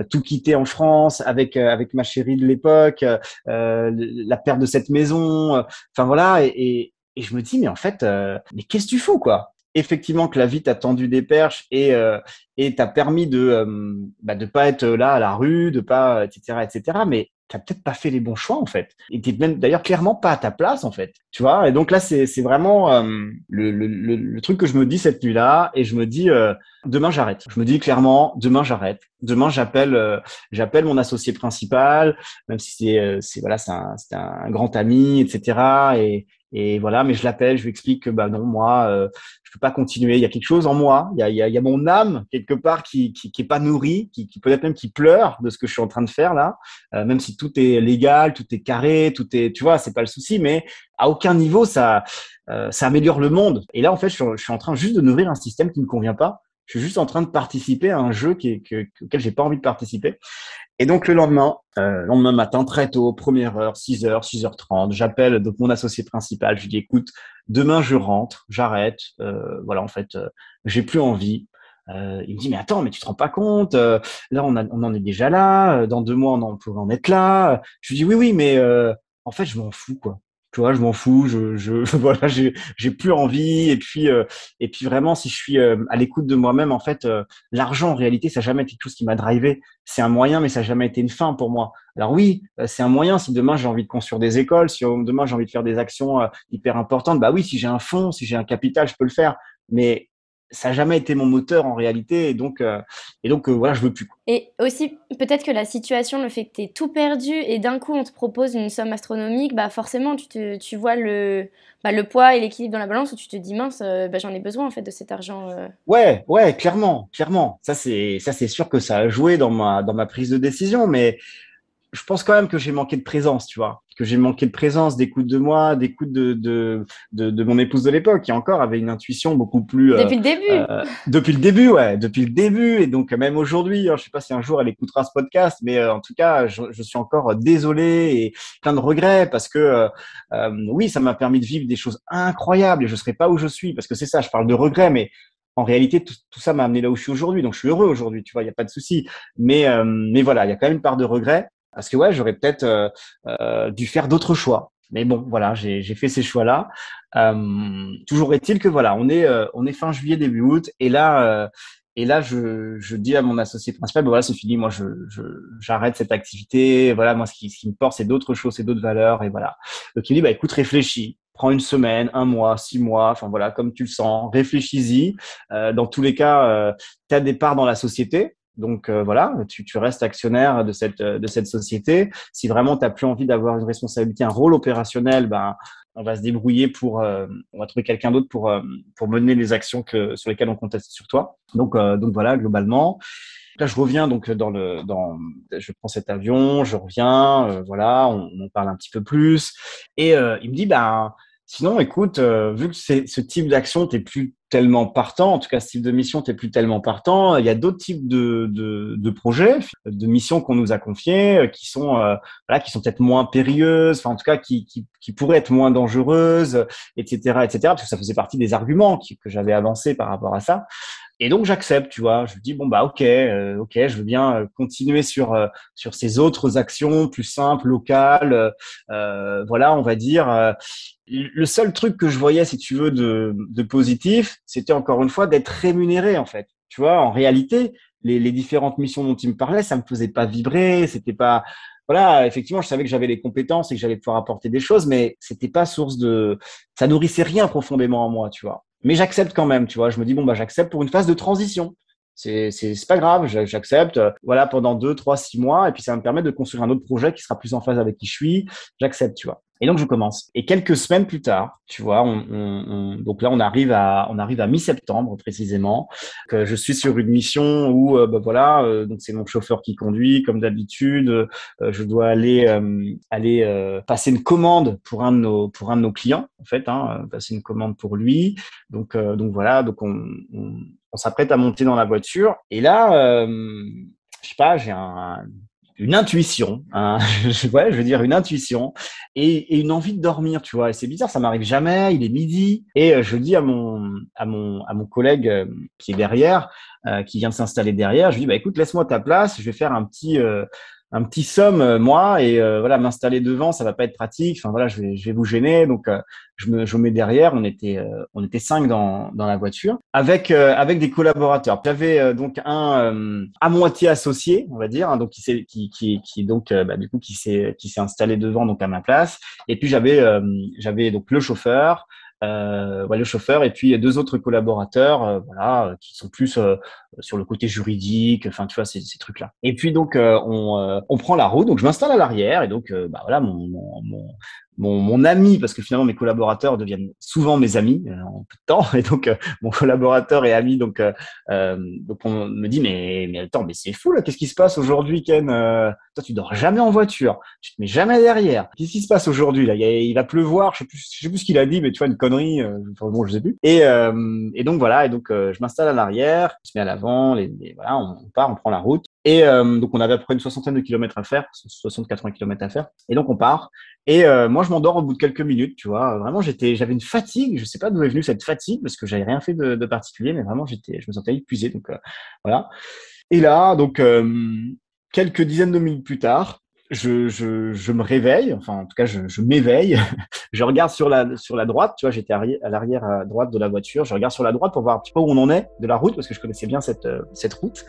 tout quitter en France, avec ma chérie de l'époque, la perte de cette maison, enfin, voilà. Et je me dis, mais en fait, mais qu'est-ce que tu fous, quoi? Effectivement que la vie t'a tendu des perches et t'a permis de pas être là à la rue, de pas, etc. Mais t'as peut-être pas fait les bons choix en fait. Et t'es même d'ailleurs clairement pas à ta place en fait. Tu vois. Et donc là c'est vraiment le truc que je me dis cette nuit-là et je me dis demain j'arrête. Je me dis clairement demain j'arrête. Demain j'appelle mon associé principal, même si c'est un grand ami, etc. Et voilà, mais je l'appelle, je lui explique que bah non, moi, je peux pas continuer. Il y a quelque chose en moi, il y a mon âme quelque part qui est pas nourrie, qui peut-être même qui pleure de ce que je suis en train de faire là, même si tout est légal, tout est carré, tout est, tu vois, c'est pas le souci, mais à aucun niveau ça améliore le monde. Et là, en fait, je suis en train juste de nourrir un système qui me convient pas. Je suis juste en train de participer à un jeu auquel j'ai pas envie de participer. Et donc le lendemain matin, très tôt, première heure, 6h, 6h30, j'appelle donc mon associé principal, je lui dis écoute, demain je rentre, j'arrête, voilà en fait, j'ai plus envie. Il me dit mais attends, mais tu te rends pas compte, là on en est déjà là, dans 2 mois on pourrait en être là. Je lui dis oui, mais en fait je m'en fous quoi. Tu vois, je m'en fous, voilà, j'ai plus envie. Et puis vraiment, si je suis à l'écoute de moi-même, en fait, l'argent en réalité, ça n'a jamais été quelque chose qui m'a drivé. C'est un moyen, mais ça n'a jamais été une fin pour moi. Alors oui, c'est un moyen. Si demain j'ai envie de construire des écoles, si demain j'ai envie de faire des actions hyper importantes, bah oui, si j'ai un fonds, si j'ai un capital, je peux le faire. Mais ça n'a jamais été mon moteur en réalité, et donc voilà, je veux plus. Et aussi, peut-être que la situation, le fait que tu aies tout perdu et d'un coup on te propose une somme astronomique, bah forcément tu vois le poids et l'équilibre dans la balance où tu te dis mince, j'en ai besoin en fait de cet argent. Ouais, clairement. Ça c'est sûr que ça a joué dans ma prise de décision, mais je pense quand même que j'ai manqué de présence, tu vois, que j'ai manqué de présence, d'écoute de moi, d'écoute de mon épouse de l'époque, qui encore avait une intuition beaucoup plus… Depuis le début. Depuis le début, ouais, depuis le début. Et donc, même aujourd'hui, je sais pas si un jour elle écoutera ce podcast, mais en tout cas, je suis encore désolé et plein de regrets parce que, oui, ça m'a permis de vivre des choses incroyables et je serais pas où je suis parce que c'est ça, je parle de regrets, mais en réalité, tout ça m'a amené là où je suis aujourd'hui. Donc, je suis heureux aujourd'hui, tu vois, il n'y a pas de souci. Mais voilà, il y a quand même une part de regret parce que, ouais, j'aurais peut-être dû faire d'autres choix. Mais bon, voilà, j'ai fait ces choix-là. Toujours est-il que, voilà, on est fin juillet, début août. Et là, je dis à mon associé principal, ben voilà, c'est fini. Moi, j'arrête cette activité. Voilà, moi, ce qui me porte, c'est d'autres choses, c'est d'autres valeurs. Et voilà. Donc, il me dit, bah, écoute, réfléchis. Prends une semaine, 1 mois, 6 mois, enfin voilà, comme tu le sens, réfléchis-y. Dans tous les cas, tu as des parts dans la société. Donc voilà, tu restes actionnaire de cette société. Si vraiment tu n'as plus envie d'avoir une responsabilité, un rôle opérationnel, ben on va se débrouiller on va trouver quelqu'un d'autre pour mener les actions sur lesquelles on compte sur toi. Donc voilà, globalement. Là, je reviens donc je prends cet avion, je reviens, voilà, on parle un petit peu plus. Et il me dit, ben sinon, écoute, vu que ce type d'action, t'es plus tellement partant, en tout cas ce type de mission, t'es plus tellement partant, il y a d'autres types de projets, de missions qu'on nous a confiées, qui sont peut-être moins périlleuses, enfin en tout cas qui pourraient être moins dangereuses, etc., parce que ça faisait partie des arguments que j'avais avancés par rapport à ça. Et donc j'accepte, tu vois. Je me dis bon bah ok, je veux bien continuer sur ces autres actions plus simples, locales. Voilà, on va dire. Le seul truc que je voyais, si tu veux, de positif, c'était encore une fois d'être rémunéré en fait. Tu vois, en réalité, les différentes missions dont il me parlait, ça me faisait pas vibrer, c'était pas. Voilà, effectivement, je savais que j'avais les compétences et que j'allais pouvoir apporter des choses, mais c'était pas ça nourrissait rien profondément en moi, tu vois. Mais j'accepte quand même, tu vois. Je me dis, bon, bah, j'accepte pour une phase de transition. C'est pas grave, j'accepte, voilà, pendant 2, 3, 6 mois. Et puis, ça va me permettre de construire un autre projet qui sera plus en phase avec qui je suis. J'accepte, tu vois. Et donc, je commence. Et quelques semaines plus tard, tu vois, donc là, on arrive à mi-septembre, précisément, que je suis sur une mission où, bah, voilà, donc c'est mon chauffeur qui conduit, comme d'habitude. Je dois aller passer une commande pour un de nos clients, en fait, passer une commande pour lui. Donc voilà, donc on s'apprête à monter dans la voiture. Et là, je sais pas, j'ai une intuition, ouais, je veux dire une intuition et une envie de dormir, tu vois. Et c'est bizarre, ça m'arrive jamais. Il est midi et je dis à mon collègue qui est derrière, qui vient de s'installer derrière, je lui dis bah écoute, laisse-moi ta place, je vais faire un petit somme moi et voilà, m'installer devant, ça va pas être pratique. Enfin voilà, je vais vous gêner. Donc je me mets derrière. On était 5 dans la voiture avec des collaborateurs. J'avais donc un à moitié associé, on va dire, donc qui s'est installé devant donc à ma place. Et puis j'avais donc le chauffeur. Le chauffeur et puis 2 autres collaborateurs voilà qui sont plus sur le côté juridique, enfin tu vois ces trucs-là. Et puis donc on prend la route, donc je m'installe à l'arrière et donc voilà mon ami, parce que finalement mes collaborateurs deviennent souvent mes amis en peu de temps, et donc mon collaborateur est ami, donc on me dit mais attends, mais c'est fou là, qu'est-ce qui se passe aujourd'hui, Ken? Toi tu dors jamais en voiture, tu te mets jamais derrière, qu'est-ce qui se passe aujourd'hui là? Il va pleuvoir, je sais plus ce qu'il a dit, mais tu vois, une connerie, bon je sais plus. Et donc voilà, et donc je m'installe à l'arrière, je me mets à l'avant, voilà, on part, on prend la route. Et donc on avait à peu près une 60aine de kilomètres à faire, 60-80 kilomètres à faire. Et donc on part. Et moi je m'endors au bout de quelques minutes, tu vois. Vraiment j'avais une fatigue, je sais pas d'où est venue cette fatigue parce que j'avais rien fait de particulier, mais vraiment je me sentais épuisé. Donc voilà. Et là donc quelques dizaines de minutes plus tard, je me réveille, enfin en tout cas je m'éveille, je regarde sur la droite, tu vois, j'étais à l'arrière à droite de la voiture, je regarde sur la droite pour voir un petit peu où on en est de la route parce que je connaissais bien cette route.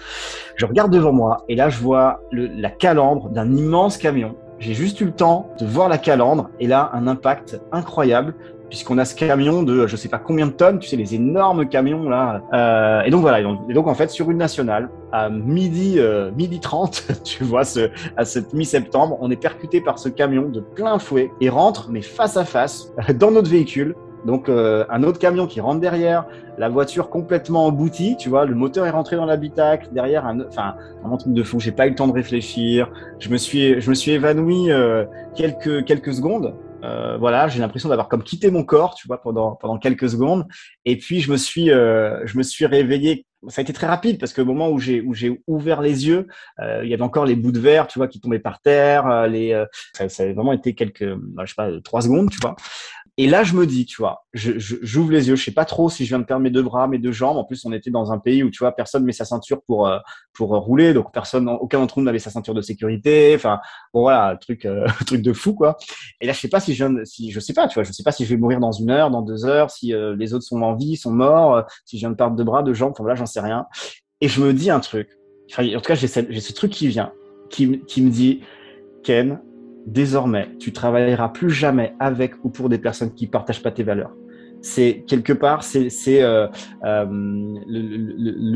Je regarde devant moi et là je vois la calandre d'un immense camion. J'ai juste eu le temps de voir la calandre et là un impact incroyable puisqu'on a ce camion de je sais pas combien de tonnes, tu sais, les énormes camions là. Et donc voilà, et donc en fait sur une nationale à midi 30, tu vois, à cette mi-septembre, on est percuté par ce camion de plein fouet et rentre mais face à face dans notre véhicule. Donc, un autre camion qui rentre derrière, la voiture complètement emboutie, tu vois, le moteur est rentré dans l'habitacle, derrière, enfin, vraiment truc de fou. J'ai pas eu le temps de réfléchir. Je me suis évanoui quelques secondes. Voilà, j'ai l'impression d'avoir comme quitté mon corps, tu vois, pendant quelques secondes. Et puis je me suis réveillé. Ça a été très rapide parce que au moment où j'ai ouvert les yeux, il y avait encore les bouts de verre, tu vois, qui tombaient par terre. Ça a vraiment été je sais pas, 3 secondes, tu vois. Et là, je me dis, tu vois, j'ouvre les yeux. Je sais pas trop si je viens de perdre mes 2 bras, mes 2 jambes. En plus, on était dans un pays où, tu vois, personne met sa ceinture pour rouler. Donc, aucun d'entre nous n'avait sa ceinture de sécurité. Enfin, bon, voilà, truc de fou, quoi. Et là, je sais pas je sais pas, tu vois, je sais pas si je vais mourir dans 1 heure, dans 2 heures, si les autres sont en vie, sont morts, si je viens de perdre 2 bras, 2 jambes. Enfin, voilà, j'en sais rien. Et je me dis un truc. Enfin, en tout cas, j'ai ce truc qui vient, qui me dit, Ken, désormais, tu travailleras plus jamais avec ou pour des personnes qui partagent pas tes valeurs. C'est quelque part, le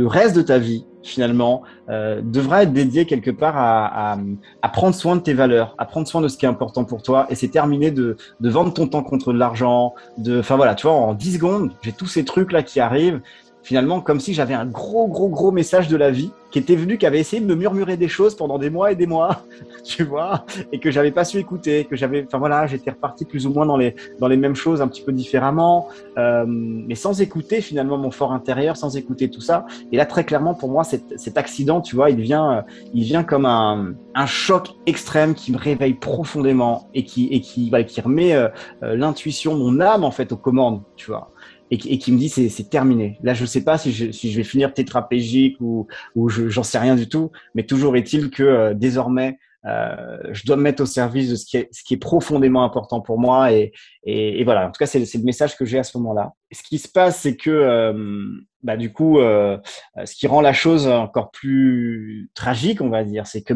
reste de ta vie finalement devra être dédié quelque part à prendre soin de tes valeurs, à prendre soin de ce qui est important pour toi. Et c'est terminé de vendre ton temps contre de l'argent. Enfin voilà, tu vois, en 10 secondes, j'ai tous ces trucs là qui arrivent. Finalement, comme si j'avais un gros message de la vie qui était venu, qui avait essayé de me murmurer des choses pendant des mois et des mois, tu vois, et que j'avais pas su écouter, enfin voilà, j'étais reparti plus ou moins dans les mêmes choses, un petit peu différemment, mais sans écouter finalement mon fort intérieur, sans écouter tout ça. Et là, très clairement, pour moi, cet accident, tu vois, il vient comme un choc extrême qui me réveille profondément et qui remet l'intuition, mon âme en fait aux commandes, tu vois. Et qui me dit c'est terminé. Là, je sais pas si je vais finir tétraplégique ou j'en sais rien du tout, mais toujours est-il que désormais je dois me mettre au service de ce qui est profondément important pour moi et voilà. En tout cas, c'est le message que j'ai à ce moment-là. Et ce qui se passe, c'est que du coup, ce qui rend la chose encore plus tragique, on va dire, c'est que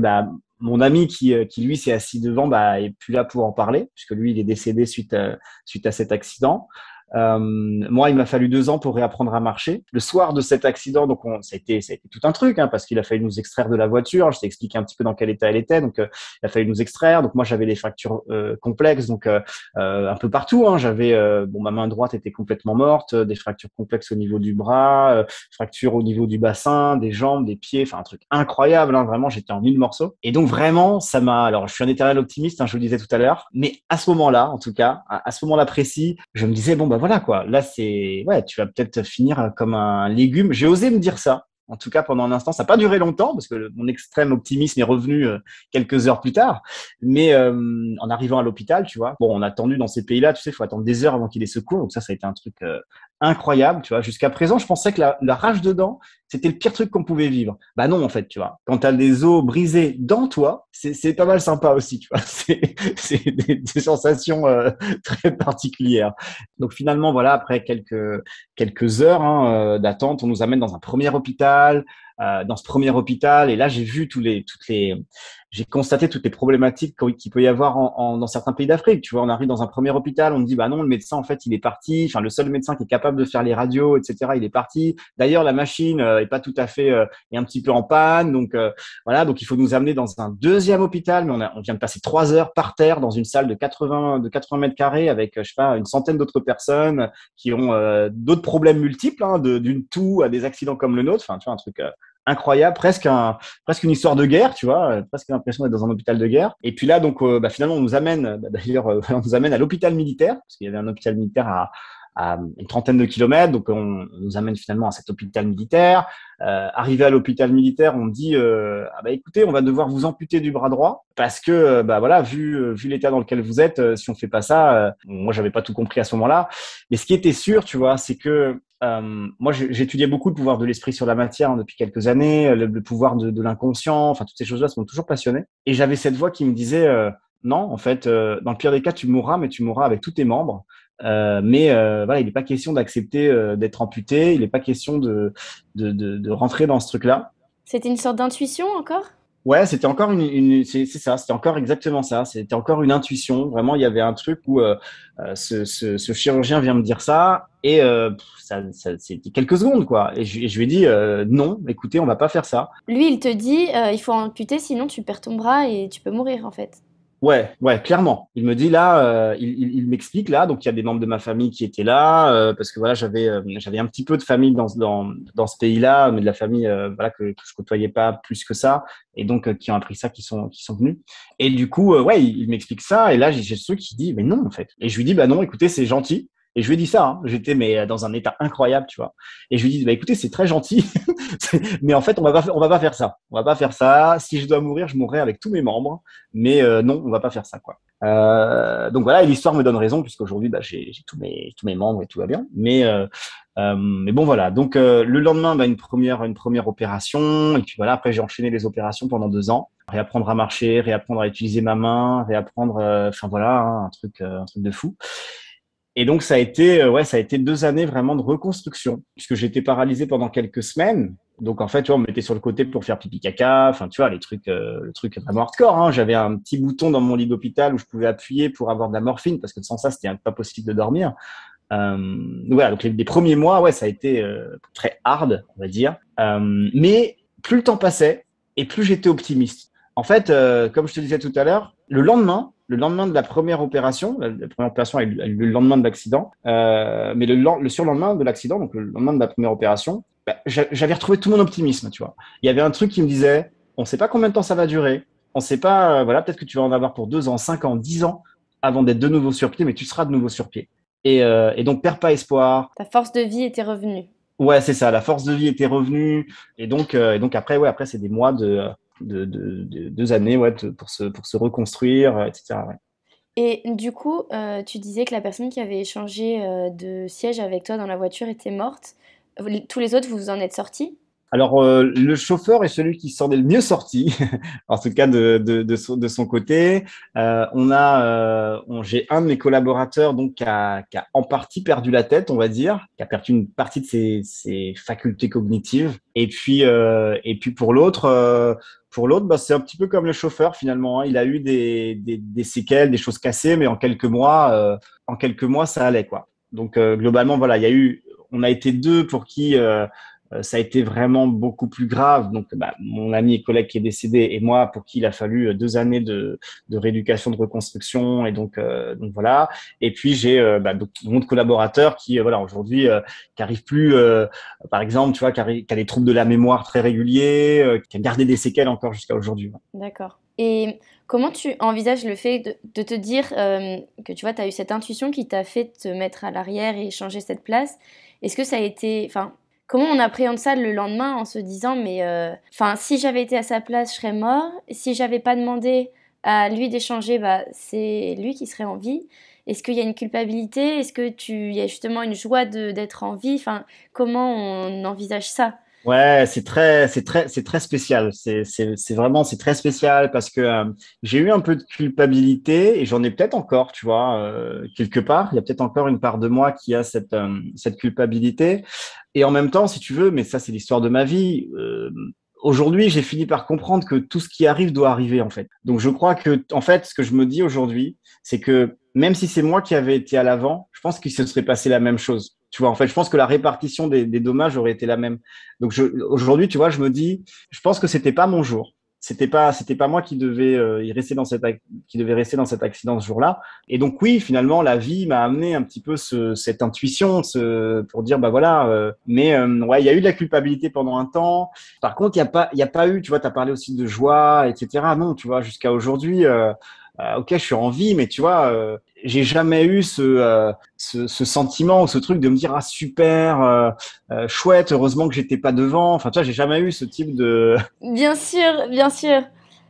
mon ami qui lui s'est assis devant est plus là pour en parler puisque lui il est décédé suite à cet accident. Moi, il m'a fallu 2 ans pour réapprendre à marcher. Le soir de cet accident, donc ça a été tout un truc, hein, parce qu'il a fallu nous extraire de la voiture. Je t'ai expliqué un petit peu dans quel état elle était, donc il a fallu nous extraire. Donc moi, j'avais des fractures complexes, donc un peu partout. Hein. J'avais ma main droite était complètement morte, des fractures complexes au niveau du bras, fractures au niveau du bassin, des jambes, des pieds, enfin un truc incroyable. Hein, vraiment, j'étais en 1000 morceaux. Et donc vraiment, ça m'a. Alors, je suis un éternel optimiste, hein, je le disais tout à l'heure, mais à ce moment-là, en tout cas, à ce moment-là précis, je me disais voilà quoi, là tu vas peut-être finir comme un légume. J'ai osé me dire ça, en tout cas pendant un instant. Ça n'a pas duré longtemps parce que mon extrême optimisme est revenu quelques heures plus tard. Mais en arrivant à l'hôpital, tu vois, bon, on a attendu dans ces pays-là, tu sais, il faut attendre des heures avant qu'il y ait des secours. Donc ça a été un truc incroyable, tu vois. Jusqu'à présent, je pensais que la rage dedans, c'était le pire truc qu'on pouvait vivre. Bah non, en fait, tu vois. Quand tu as des os brisés dans toi, c'est pas mal sympa aussi, tu vois. C'est des sensations très particulières. Donc finalement, voilà, après quelques heures d'attente, on nous amène dans un premier hôpital. Dans ce premier hôpital, et là j'ai constaté toutes les problématiques qu'il peut y avoir dans certains pays d'Afrique. Tu vois, on arrive dans un premier hôpital, on me dit bah non, le médecin en fait il est parti, enfin le seul médecin qui est capable de faire les radios, etc. Il est parti. D'ailleurs la machine est pas tout à fait est un petit peu en panne, donc voilà, donc il faut nous amener dans un deuxième hôpital, mais on vient de passer 3 heures par terre dans une salle de 80 mètres carrés avec je sais pas une centaine d'autres personnes qui ont d'autres problèmes multiples, hein, d'une toux à des accidents comme le nôtre, enfin tu vois un truc incroyable, presque une histoire de guerre, tu vois, presque l'impression d'être dans un hôpital de guerre. Et puis là, donc, finalement, on nous amène, on nous amène à l'hôpital militaire, parce qu'il y avait un hôpital militaire à une 30aine de kilomètres, donc on nous amène finalement à cet hôpital militaire. Arrivé à l'hôpital militaire, on me dit écoutez, on va devoir vous amputer du bras droit parce que voilà, vu l'état dans lequel vous êtes, si on fait pas ça, moi j'avais pas tout compris à ce moment-là. Mais ce qui était sûr, tu vois, c'est que moi j'étudiais beaucoup le pouvoir de l'esprit sur la matière depuis quelques années, le pouvoir de l'inconscient, enfin toutes ces choses-là m'ont toujours passionné. Et j'avais cette voix qui me disait non, en fait, dans le pire des cas, tu mourras, mais tu mourras avec tous tes membres. Voilà, il n'est pas question d'accepter d'être amputé, il n'est pas question de rentrer dans ce truc-là. C'était une sorte d'intuition encore ? Ouais, c'était encore c'est ça, c'était encore exactement ça, c'était encore une intuition. Vraiment, il y avait un truc où ce chirurgien vient me dire ça et c'était quelques secondes quoi. Et je lui ai dit non, écoutez, on va pas faire ça. Lui, il te dit il faut amputer sinon tu perds ton bras et tu peux mourir en fait. Ouais, clairement. Il me dit là, il m'explique là, donc il y a des membres de ma famille qui étaient là, parce que voilà, j'avais un petit peu de famille dans ce pays-là, mais de la famille voilà que je côtoyais pas plus que ça, et donc qui ont appris ça, qui sont venus. Et du coup, ouais, il m'explique ça, et là j'ai ce truc qui dit mais non en fait. Et je lui dis bah non, écoutez, c'est gentil. Et je lui ai dit ça, hein. J'étais mais dans un état incroyable, tu vois. Et je lui dis bah écoutez, c'est très gentil, mais en fait on va pas faire ça. On va pas faire ça. Si je dois mourir, je mourrai avec tous mes membres. Mais non, on va pas faire ça, quoi. Donc voilà, et l'histoire me donne raison puisqu'aujourd'hui, bah, j'ai tous mes membres et tout va bien. Mais bon voilà. Donc le lendemain, bah, une première opération et puis voilà. Après, j'ai enchaîné les opérations pendant 2 ans, réapprendre à marcher, réapprendre à utiliser ma main, réapprendre, enfin voilà, hein, un truc de fou. Et donc ça a été 2 années vraiment de reconstruction puisque j'étais paralysé pendant quelques semaines. Donc en fait, tu vois, on me mettait sur le côté pour faire pipi caca, enfin tu vois le truc vraiment hardcore. Hein. J'avais un petit bouton dans mon lit d'hôpital où je pouvais appuyer pour avoir de la morphine parce que sans ça, c'était pas possible de dormir. Voilà, donc les premiers mois, ouais, ça a été très hard, on va dire. Mais plus le temps passait et plus j'étais optimiste. En fait, comme je te disais tout à l'heure, le lendemain de la première opération, la première opération a eu le lendemain de l'accident, mais le surlendemain de l'accident, donc le lendemain de la première opération, bah, j'avais retrouvé tout mon optimisme, tu vois. Il y avait un truc qui me disait, on ne sait pas combien de temps ça va durer, on ne sait pas, voilà, peut-être que tu vas en avoir pour 2 ans, 5 ans, 10 ans avant d'être de nouveau sur pied, mais tu seras de nouveau sur pied. Et donc, perds pas espoir. Ta force de vie était revenue. Ouais, c'est ça, la force de vie était revenue. Et donc après, ouais, après, c'est des mois de 2 années ouais, pour se reconstruire, etc. Ouais. Et du coup, tu disais que la personne qui avait échangé de siège avec toi dans la voiture était morte. Tous les autres, vous en êtes sortis? Alors, le chauffeur est celui qui s'en est le mieux sorti, en tout cas de son côté. J'ai un de mes collaborateurs donc qui a en partie perdu la tête, on va dire, qui a perdu une partie de ses facultés cognitives. Et puis pour l'autre, bah, c'est un petit peu comme le chauffeur finalement. Hein. Il a eu des séquelles, des choses cassées, mais en quelques mois, ça allait quoi. Donc globalement, voilà, on a été deux pour qui ça a été vraiment beaucoup plus grave. Donc, bah, mon ami et collègue qui est décédé et moi, pour qui il a fallu 2 années de rééducation, de reconstruction. Et donc voilà. Et puis, j'ai donc, mon autre collaborateur qui, voilà, aujourd'hui, qui arrive plus, par exemple, tu vois, qui a des troubles de la mémoire très réguliers, qui a gardé des séquelles encore jusqu'à aujourd'hui. D'accord. Et comment tu envisages le fait de te dire que tu vois, tu as eu cette intuition qui t'a fait te mettre à l'arrière et changer cette place? Est-ce que ça a été... Enfin, comment on appréhende ça le lendemain en se disant mais si j'avais été à sa place, je serais mort. Si j'avais pas demandé à lui d'échanger, bah, c'est lui qui serait en vie. Est-ce qu'il y a une culpabilité? Est-ce que il y a justement une joie d'être en vie? Enfin, comment on envisage ça? Ouais, c'est très spécial. C'est très spécial parce que j'ai eu un peu de culpabilité et j'en ai peut-être encore, tu vois, quelque part. Il y a peut-être encore une part de moi qui a cette culpabilité. Et en même temps, si tu veux, mais ça, c'est l'histoire de ma vie. Aujourd'hui, j'ai fini par comprendre que tout ce qui arrive doit arriver, en fait. Donc, je crois que, en fait, ce que je me dis aujourd'hui, c'est que même si c'est moi qui avais été à l'avant, je pense qu'il se serait passé la même chose. Tu vois, en fait, je pense que la répartition des dommages aurait été la même. Donc, aujourd'hui, tu vois, je me dis, je pense que c'était pas mon jour. C'était pas moi qui devais qui devait rester dans cet accident ce jour-là. Et donc oui, finalement, la vie m'a amené un petit peu cette intuition, pour dire bah voilà. Ouais, il y a eu de la culpabilité pendant un temps. Par contre, il y a pas eu. Tu vois, t'as parlé aussi de joie, etc. Non, tu vois, jusqu'à aujourd'hui. Ok, je suis en vie, mais tu vois, j'ai jamais eu ce sentiment, ce truc de me dire ah super, chouette, heureusement que j'étais pas devant. Enfin, tu vois, j'ai jamais eu ce type de. Bien sûr, bien sûr.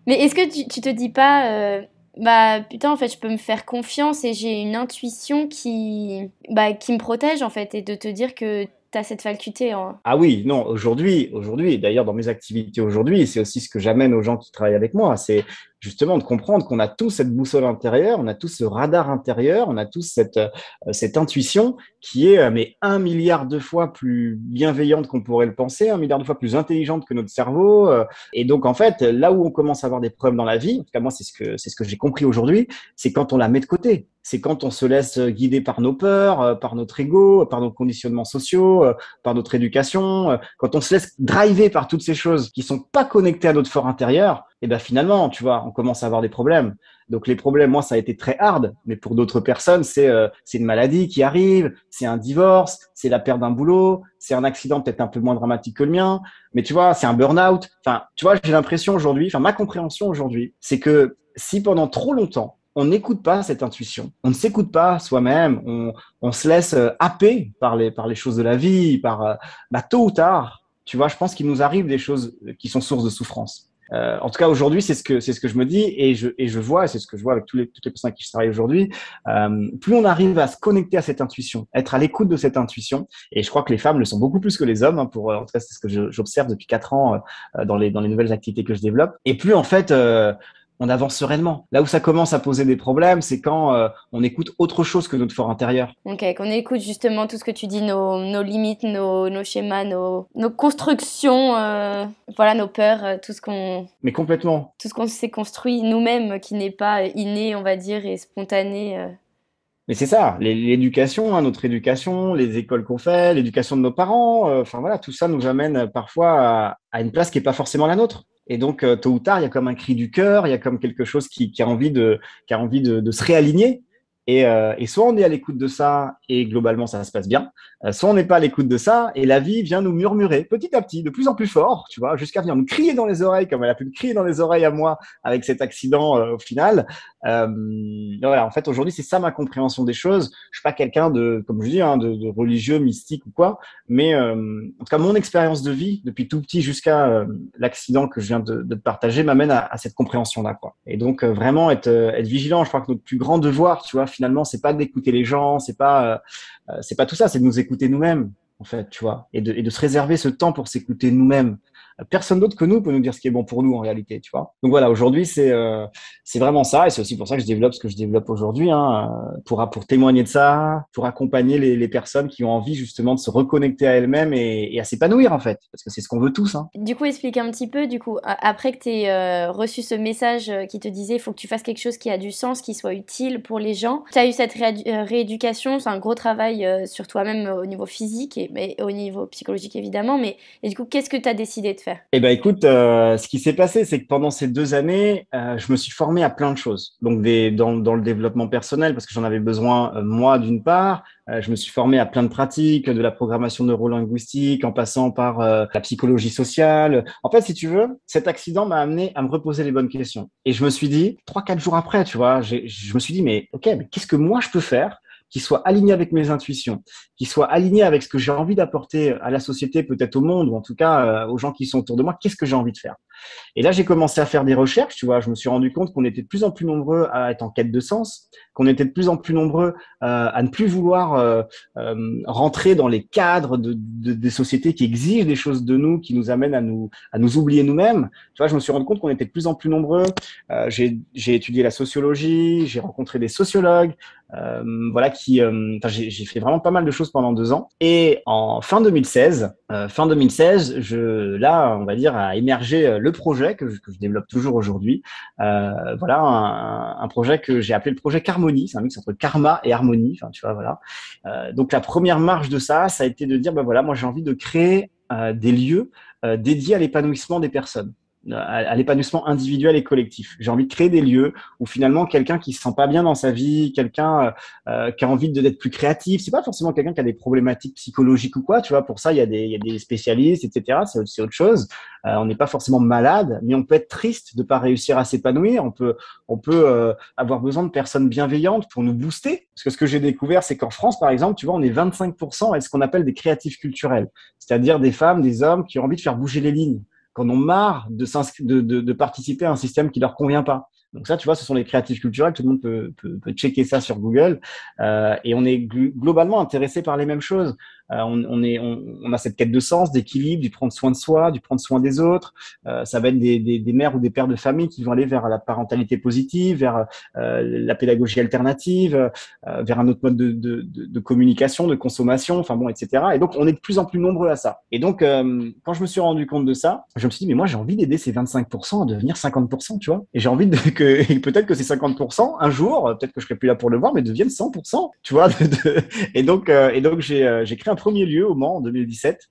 Mais est-ce que tu te dis pas, bah putain, en fait, je peux me faire confiance et j'ai une intuition qui me protège, en fait, et de te dire que t'as cette faculté. Ah oui, non, aujourd'hui, d'ailleurs, dans mes activités aujourd'hui, c'est aussi ce que j'amène aux gens qui travaillent avec moi, c'est justement de comprendre qu'on a tous cette boussole intérieure, on a tous ce radar intérieur, on a tous cette intuition qui est mais 1 milliard de fois plus bienveillante qu'on pourrait le penser, 1 milliard de fois plus intelligente que notre cerveau. Et donc, en fait, là où on commence à avoir des problèmes dans la vie, en tout cas, moi, c'est ce que j'ai compris aujourd'hui, c'est quand on la met de côté. C'est quand on se laisse guider par nos peurs, par notre ego, par nos conditionnements sociaux, par notre éducation, quand on se laisse driver par toutes ces choses qui sont pas connectées à notre fort intérieur, et ben finalement, tu vois, on commence à avoir des problèmes. Donc les problèmes, moi, ça a été très hard, mais pour d'autres personnes, c'est une maladie qui arrive, c'est un divorce, c'est la perte d'un boulot, c'est un accident peut-être un peu moins dramatique que le mien, mais tu vois, c'est un burn-out. Enfin, tu vois, j'ai l'impression aujourd'hui, enfin ma compréhension aujourd'hui, c'est que si pendant trop longtemps on n'écoute pas cette intuition, on ne s'écoute pas soi-même, on se laisse happer par les choses de la vie, tôt ou tard, tu vois, je pense qu'il nous arrive des choses qui sont source de souffrance. En tout cas, aujourd'hui, c'est ce que je me dis et je vois, et c'est ce que je vois avec toutes les personnes avec qui je travaille aujourd'hui. Plus on arrive à se connecter à cette intuition, être à l'écoute de cette intuition, et je crois que les femmes le sont beaucoup plus que les hommes. En tout cas, c'est ce que j'observe depuis 4 ans dans les nouvelles activités que je développe. Et plus en fait, on avance sereinement. Là où ça commence à poser des problèmes, c'est quand on écoute autre chose que notre fort intérieur. Ok, qu'on écoute justement tout ce que tu dis, nos limites, nos schémas, nos constructions, nos peurs, tout ce qu'on... Mais complètement. Tout ce qu'on s'est construit nous-mêmes, qui n'est pas inné, on va dire, et spontané. Mais c'est ça, l'éducation, notre éducation, les écoles qu'on fait, l'éducation de nos parents, tout ça nous amène parfois à une place qui n'est pas forcément la nôtre. Et donc, tôt ou tard, il y a comme un cri du cœur, il y a comme quelque chose qui a envie de se réaligner. Et soit on est à l'écoute de ça et globalement ça se passe bien, soit on n'est pas à l'écoute de ça et la vie vient nous murmurer petit à petit, de plus en plus fort, tu vois, jusqu'à venir nous crier dans les oreilles comme elle a pu me crier dans les oreilles à moi avec cet accident au final. Voilà, en fait aujourd'hui c'est ça ma compréhension des choses. Je suis pas quelqu'un de, comme je dis, de religieux, mystique ou quoi, mais en tout cas mon expérience de vie depuis tout petit jusqu'à l'accident que je viens de te partager m'amène à cette compréhension-là, quoi. Et donc vraiment être vigilant. Je crois que notre plus grand devoir, tu vois, finalement, c'est pas d'écouter les gens, c'est pas tout ça, c'est de nous écouter nous-mêmes, en fait, tu vois, et de se réserver ce temps pour s'écouter nous-mêmes. Personne d'autre que nous peut nous dire ce qui est bon pour nous en réalité, tu vois. Donc voilà, aujourd'hui c'est vraiment ça, et c'est aussi pour ça que je développe ce que je développe aujourd'hui, pour témoigner de ça, pour accompagner les personnes qui ont envie justement de se reconnecter à elles-mêmes et à s'épanouir en fait, parce que c'est ce qu'on veut tous. Du coup, explique un petit peu, après que tu aies reçu ce message qui te disait il faut que tu fasses quelque chose qui a du sens, qui soit utile pour les gens. Tu as eu cette rééducation, c'est un gros travail sur toi-même au niveau physique et au niveau psychologique évidemment, et du coup, qu'est-ce que tu as décidé de faire? Eh ben écoute, ce qui s'est passé, c'est que pendant ces 2 années, je me suis formé à plein de choses. Donc dans le développement personnel, parce que j'en avais besoin moi d'une part. Je me suis formé à plein de pratiques, de la programmation neurolinguistique, en passant par la psychologie sociale. En fait, si tu veux, cet accident m'a amené à me reposer les bonnes questions. Et je me suis dit, 3-4 jours après, tu vois, je me suis dit, mais qu'est-ce que moi je peux faire qui soit aligné avec mes intuitions, qui soit aligné avec ce que j'ai envie d'apporter à la société, peut-être au monde, ou en tout cas aux gens qui sont autour de moi, qu'est-ce que j'ai envie de faire? Et là, j'ai commencé à faire des recherches, tu vois, je me suis rendu compte qu'on était de plus en plus nombreux à être en quête de sens, qu'on était de plus en plus nombreux à ne plus vouloir rentrer dans les cadres des sociétés qui exigent des choses de nous, qui nous amènent à nous oublier nous-mêmes. Tu vois, je me suis rendu compte qu'on était de plus en plus nombreux. J'ai étudié la sociologie, j'ai rencontré des sociologues, j'ai fait vraiment pas mal de choses pendant 2 ans. Et en fin 2016, on va dire, a émergé le projet que je développe toujours aujourd'hui. Un projet que j'ai appelé le projet Karmonie. C'est un mix entre karma et harmonie. Enfin, tu vois, voilà. Donc la première marche de ça a été de dire, moi j'ai envie de créer des lieux dédiés à l'épanouissement des personnes, à l'épanouissement individuel et collectif. J'ai envie de créer des lieux où finalement quelqu'un qui se sent pas bien dans sa vie, quelqu'un qui a envie d'être plus créatif, c'est pas forcément quelqu'un qui a des problématiques psychologiques ou quoi, tu vois, pour ça il y a des spécialistes, etc. C'est autre chose. On n'est pas forcément malade, mais on peut être triste de pas réussir à s'épanouir. On peut avoir besoin de personnes bienveillantes pour nous booster. Parce que ce que j'ai découvert, c'est qu'en France, par exemple, tu vois, on est 25% à ce qu'on appelle des créatifs culturels, c'est-à-dire des femmes, des hommes qui ont envie de faire bouger les lignes, qu'on ont marre de participer à un système qui leur convient pas. Donc ça, tu vois, ce sont les créatifs culturels. Tout le monde peut checker ça sur Google. Et on est globalement intéressé par les mêmes choses. On a cette quête de sens, d'équilibre, du prendre soin de soi, du prendre soin des autres. Ça va être des mères ou des pères de famille qui vont aller vers la parentalité positive, vers la pédagogie alternative, vers un autre mode de communication, de consommation, enfin bon, etc. Et donc, on est de plus en plus nombreux à ça. Et donc, quand je me suis rendu compte de ça, je me suis dit, mais moi, j'ai envie d'aider ces 25% à devenir 50%, tu vois. Et j'ai envie peut-être que ces 50%, un jour, peut-être que je serai plus là pour le voir, mais deviennent 100%, tu vois. Et donc, j'ai créé un premier lieu au Mans en 2017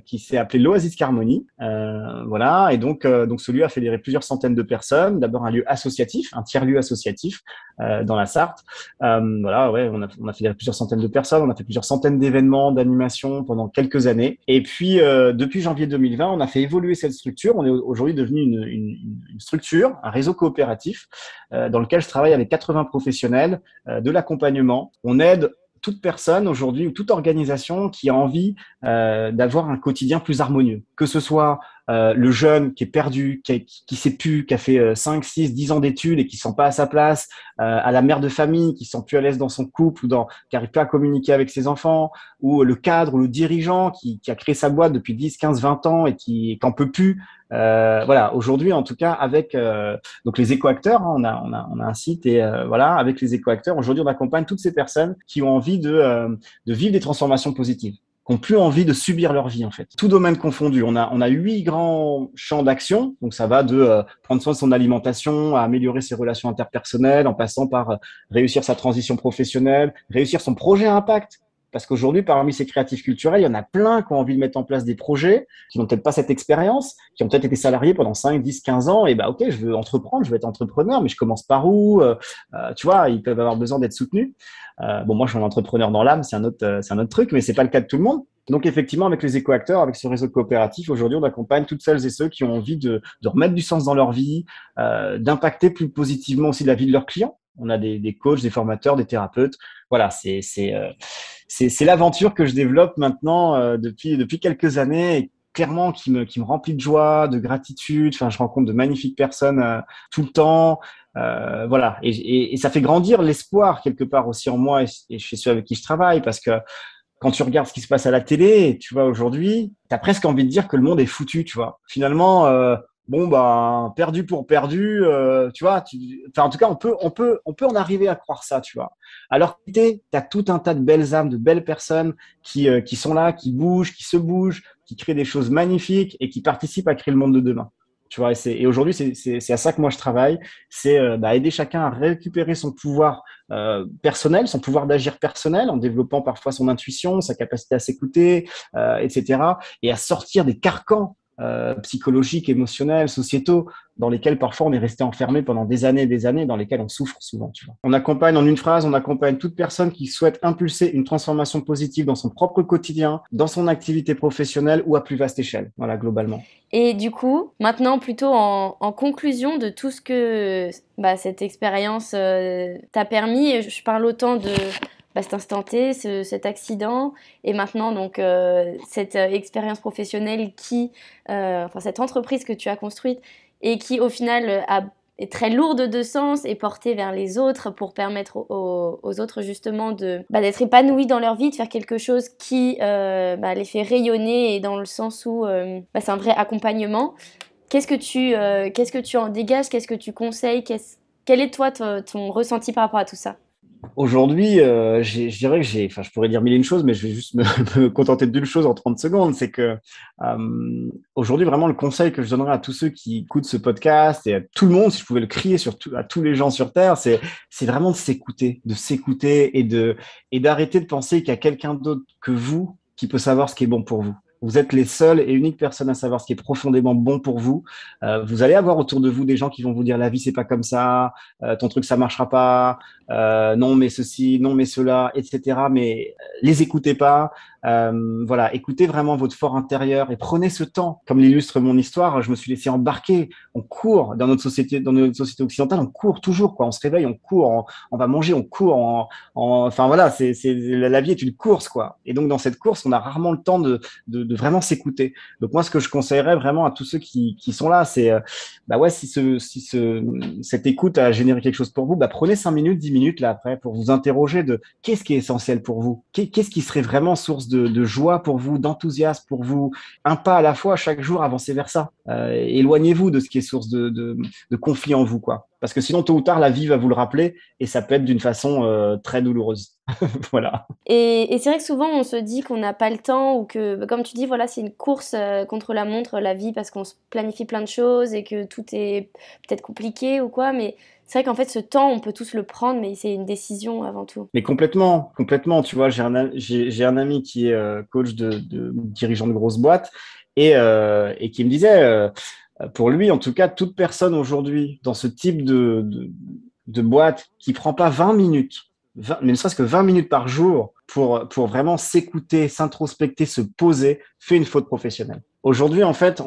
qui s'est appelé l'Oasis Carmony. Voilà, et donc ce lieu a fédéré plusieurs centaines de personnes. D'abord un lieu associatif, un tiers-lieu associatif dans la Sarthe. Voilà, ouais, on a fédéré plusieurs centaines de personnes, on a fait plusieurs centaines d'événements, d'animations pendant quelques années. Et puis depuis janvier 2020, on a fait évoluer cette structure. On est aujourd'hui devenu une structure, un réseau coopératif dans lequel je travaille avec 80 professionnels de l'accompagnement. On aide toute personne aujourd'hui ou toute organisation qui a envie d'avoir un quotidien plus harmonieux. Que ce soit le jeune qui est perdu, qui sait plus, qui a fait 5, 6, 10 ans d'études et qui ne se sent pas à sa place, à la mère de famille qui ne se sent plus à l'aise dans son couple ou qui n'arrive pas à communiquer avec ses enfants, ou le cadre ou le dirigeant qui a créé sa boîte depuis 10, 15, 20 ans et qui n'en peut plus. Voilà, aujourd'hui en tout cas avec donc les écoacteurs, hein, on a un site et voilà, avec les écoacteurs, aujourd'hui on accompagne toutes ces personnes qui ont envie de vivre des transformations positives, qui n'ont plus envie de subir leur vie en fait. Tout domaine confondu, on a 8 grands champs d'action, donc ça va de prendre soin de son alimentation, à améliorer ses relations interpersonnelles, en passant par réussir sa transition professionnelle, réussir son projet à impact. Parce qu'aujourd'hui, parmi ces créatifs culturels, il y en a plein qui ont envie de mettre en place des projets, qui n'ont peut-être pas cette expérience, qui ont peut-être été salariés pendant 5, 10, 15 ans, et bah ok, je veux entreprendre, je veux être entrepreneur, mais je commence par où tu vois, ils peuvent avoir besoin d'être soutenus. Bon, moi, je suis un entrepreneur dans l'âme, c'est un autre truc, mais c'est pas le cas de tout le monde. Donc, effectivement, avec les écoacteurs, avec ce réseau coopératif, aujourd'hui, on accompagne toutes celles et ceux qui ont envie de remettre du sens dans leur vie, d'impacter plus positivement aussi la vie de leurs clients. On a des coachs, des formateurs, des thérapeutes. Voilà, c'est l'aventure que je développe maintenant depuis quelques années et clairement qui me remplit de joie, de gratitude. Enfin, je rencontre de magnifiques personnes tout le temps. Voilà, et ça fait grandir l'espoir quelque part aussi en moi et chez ceux avec qui je travaille, parce que quand tu regardes ce qui se passe à la télé, tu vois, aujourd'hui, tu as presque envie de dire que le monde est foutu, tu vois. Finalement, bon, bah, perdu pour perdu, tu vois. Enfin, en tout cas, on peut en arriver à croire ça, tu vois. Alors que tu as tout un tas de belles âmes, de belles personnes qui sont là, qui bougent, qui se bougent, qui créent des choses magnifiques et qui participent à créer le monde de demain. Tu vois, et aujourd'hui, c'est à ça que moi je travaille, c'est aider chacun à récupérer son pouvoir personnel, son pouvoir d'agir personnel, en développant parfois son intuition, sa capacité à s'écouter, etc., et à sortir des carcans psychologiques, émotionnels, sociétaux, dans lesquels parfois on est resté enfermé pendant des années et des années, dans lesquels on souffre souvent. Tu vois. On accompagne en une phrase, on accompagne toute personne qui souhaite impulser une transformation positive dans son propre quotidien, dans son activité professionnelle ou à plus vaste échelle, voilà, globalement. Et du coup, maintenant, plutôt en conclusion de tout ce que cette expérience t'a permis, je parle autant de cet instant T, cet accident, et maintenant donc cette expérience professionnelle cette entreprise que tu as construite et qui au final est très lourde de sens et portée vers les autres pour permettre aux autres justement d'être épanouis dans leur vie, de faire quelque chose qui les fait rayonner, et dans le sens où c'est un vrai accompagnement. Qu'est-ce que tu en dégages? Qu'est-ce que tu conseilles? Quel est toi ton ressenti par rapport à tout ça? Aujourd'hui, je dirais que je pourrais dire mille et une choses, mais je vais juste me contenter d'une chose en 30 secondes. C'est que aujourd'hui, vraiment, le conseil que je donnerais à tous ceux qui écoutent ce podcast et à tout le monde, si je pouvais le crier à tous les gens sur Terre, c'est vraiment de s'écouter et d'arrêter de penser qu'il y a quelqu'un d'autre que vous qui peut savoir ce qui est bon pour vous. Vous êtes les seules et uniques personnes à savoir ce qui est profondément bon pour vous. Vous allez avoir autour de vous des gens qui vont vous dire la vie c'est pas comme ça, ton truc ça marchera pas, non mais ceci, non mais cela, etc. Mais les écoutez pas. Voilà, écoutez vraiment votre fort intérieur et prenez ce temps. Comme l'illustre mon histoire, je me suis laissé embarquer. On court dans notre société occidentale, on court toujours quoi. On se réveille, on court, on va manger, on court. Enfin voilà, la vie est une course quoi. Et donc dans cette course, on a rarement le temps de vraiment s'écouter. Donc moi, ce que je conseillerais vraiment à tous ceux qui sont là, c'est si cette écoute a généré quelque chose pour vous, prenez 5 minutes, 10 minutes là après pour vous interroger de qu'est-ce qui est essentiel pour vous, qu'est-ce qui serait vraiment source de joie pour vous, d'enthousiasme pour vous, un pas à la fois chaque jour, avancez vers ça. Éloignez-vous de ce qui est source de conflit en vous quoi. Parce que sinon, tôt ou tard, la vie va vous le rappeler et ça peut être d'une façon très douloureuse. Voilà. Et c'est vrai que souvent, on se dit qu'on n'a pas le temps ou que, comme tu dis, voilà, c'est une course contre la montre, la vie, parce qu'on se planifie plein de choses et que tout est peut-être compliqué ou quoi. Mais C'est vrai qu'en fait, ce temps, on peut tous le prendre, mais c'est une décision avant tout. Mais complètement. Tu vois, j'ai un ami qui est coach de dirigeant de grosses boîtes et qui me disait, pour lui, en tout cas, toute personne aujourd'hui dans ce type de boîte qui prend pas 20 minutes, mais ne serait-ce que 20 minutes par jour pour vraiment s'écouter, s'introspecter, se poser, fait une faute professionnelle. Aujourd'hui, en fait,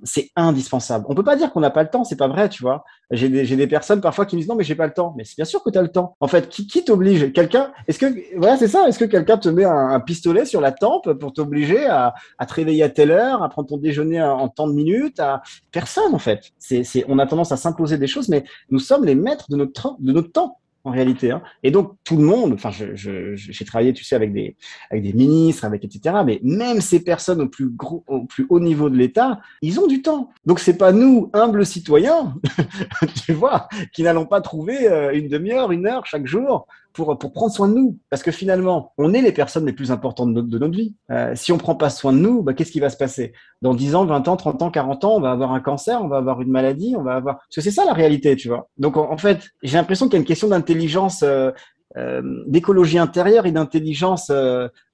c'est indispensable. On peut pas dire qu'on n'a pas le temps, c'est pas vrai, tu vois. J'ai des personnes parfois qui me disent non, mais j'ai pas le temps. Mais c'est bien sûr que tu as le temps. En fait, qui t'oblige? Quelqu'un? Voilà, c'est ça. Est-ce que quelqu'un te met un pistolet sur la tempe pour t'obliger à te réveiller à telle heure, à prendre ton déjeuner en tant de minutes? Personne, en fait. On a tendance à s'imposer des choses, mais nous sommes les maîtres de notre temps. En réalité, hein. Et donc tout le monde, enfin, j'ai travaillé, tu sais, avec des ministres, etc. Mais même ces personnes au plus haut niveau de l'État, ils ont du temps. Donc c'est pas nous, humbles citoyens, tu vois, qui n'allons pas trouver une demi-heure, une heure chaque jour pour prendre soin de nous. Parce que finalement, on est les personnes les plus importantes de notre vie. Si on prend pas soin de nous, qu'est-ce qui va se passer? Dans 10 ans, 20 ans, 30 ans, 40 ans, on va avoir un cancer, on va avoir une maladie, parce que c'est ça la réalité, tu vois. Donc en fait, j'ai l'impression qu'il y a une question d'intelligence, d'écologie intérieure et d'intelligence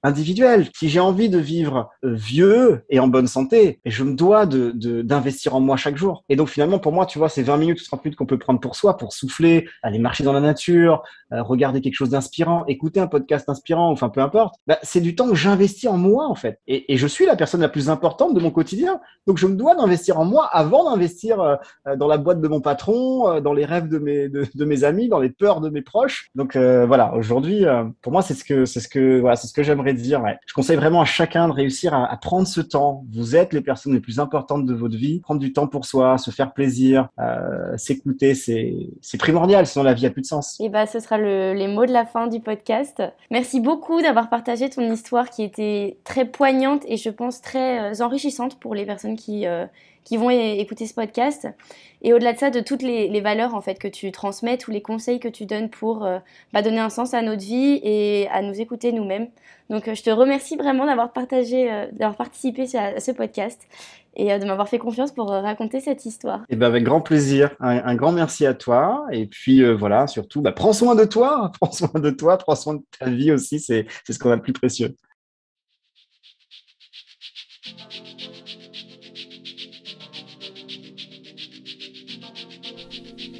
individuelle. Si j'ai envie de vivre vieux et en bonne santé, je me dois d'investir en moi chaque jour. Et donc finalement, pour moi, tu vois, c'est 20 minutes ou 30 minutes qu'on peut prendre pour soi, pour souffler, aller marcher dans la nature, regarder quelque chose d'inspirant, écouter un podcast inspirant, enfin peu importe. C'est du temps que j'investis en moi, en fait. Et je suis la personne la plus importante de mon quotidien. Donc je me dois d'investir en moi avant d'investir dans la boîte de mon patron, dans les rêves de mes amis, dans les peurs de mes proches. Donc voilà, aujourd'hui, pour moi, c'est ce que j'aimerais dire. Ouais. Je conseille vraiment à chacun de réussir à prendre ce temps. Vous êtes les personnes les plus importantes de votre vie. Prendre du temps pour soi, se faire plaisir, s'écouter, c'est primordial. Sinon, la vie a plus de sens. Et ce sera les mots de la fin du podcast. Merci beaucoup d'avoir partagé ton histoire qui était très poignante et je pense très enrichissante pour les personnes qui vont écouter ce podcast. Et au-delà de ça, de toutes les valeurs en fait que tu transmets, tous les conseils que tu donnes pour donner un sens à notre vie et à nous écouter nous-mêmes. Donc je te remercie vraiment d'avoir participé à ce podcast et de m'avoir fait confiance pour raconter cette histoire. Et avec grand plaisir. Un grand merci à toi. Et puis voilà, surtout, prends soin de toi, prends soin de ta vie aussi. C'est ce qu'on a de plus précieux.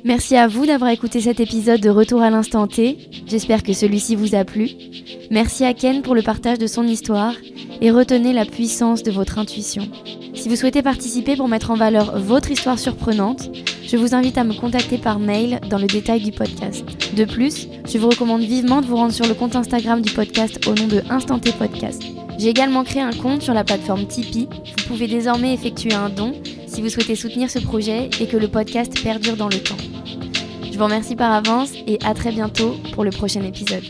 Merci à vous d'avoir écouté cet épisode de Retour à l'instant T. J'espère que celui-ci vous a plu. Merci à Ken pour le partage de son histoire et retenez la puissance de votre intuition. Si vous souhaitez participer pour mettre en valeur votre histoire surprenante, je vous invite à me contacter par mail dans le détail du podcast. De plus, je vous recommande vivement de vous rendre sur le compte Instagram du podcast au nom de Instant T Podcast. J'ai également créé un compte sur la plateforme Tipeee. Vous pouvez désormais effectuer un don si vous souhaitez soutenir ce projet et que le podcast perdure dans le temps. Je vous remercie par avance et à très bientôt pour le prochain épisode.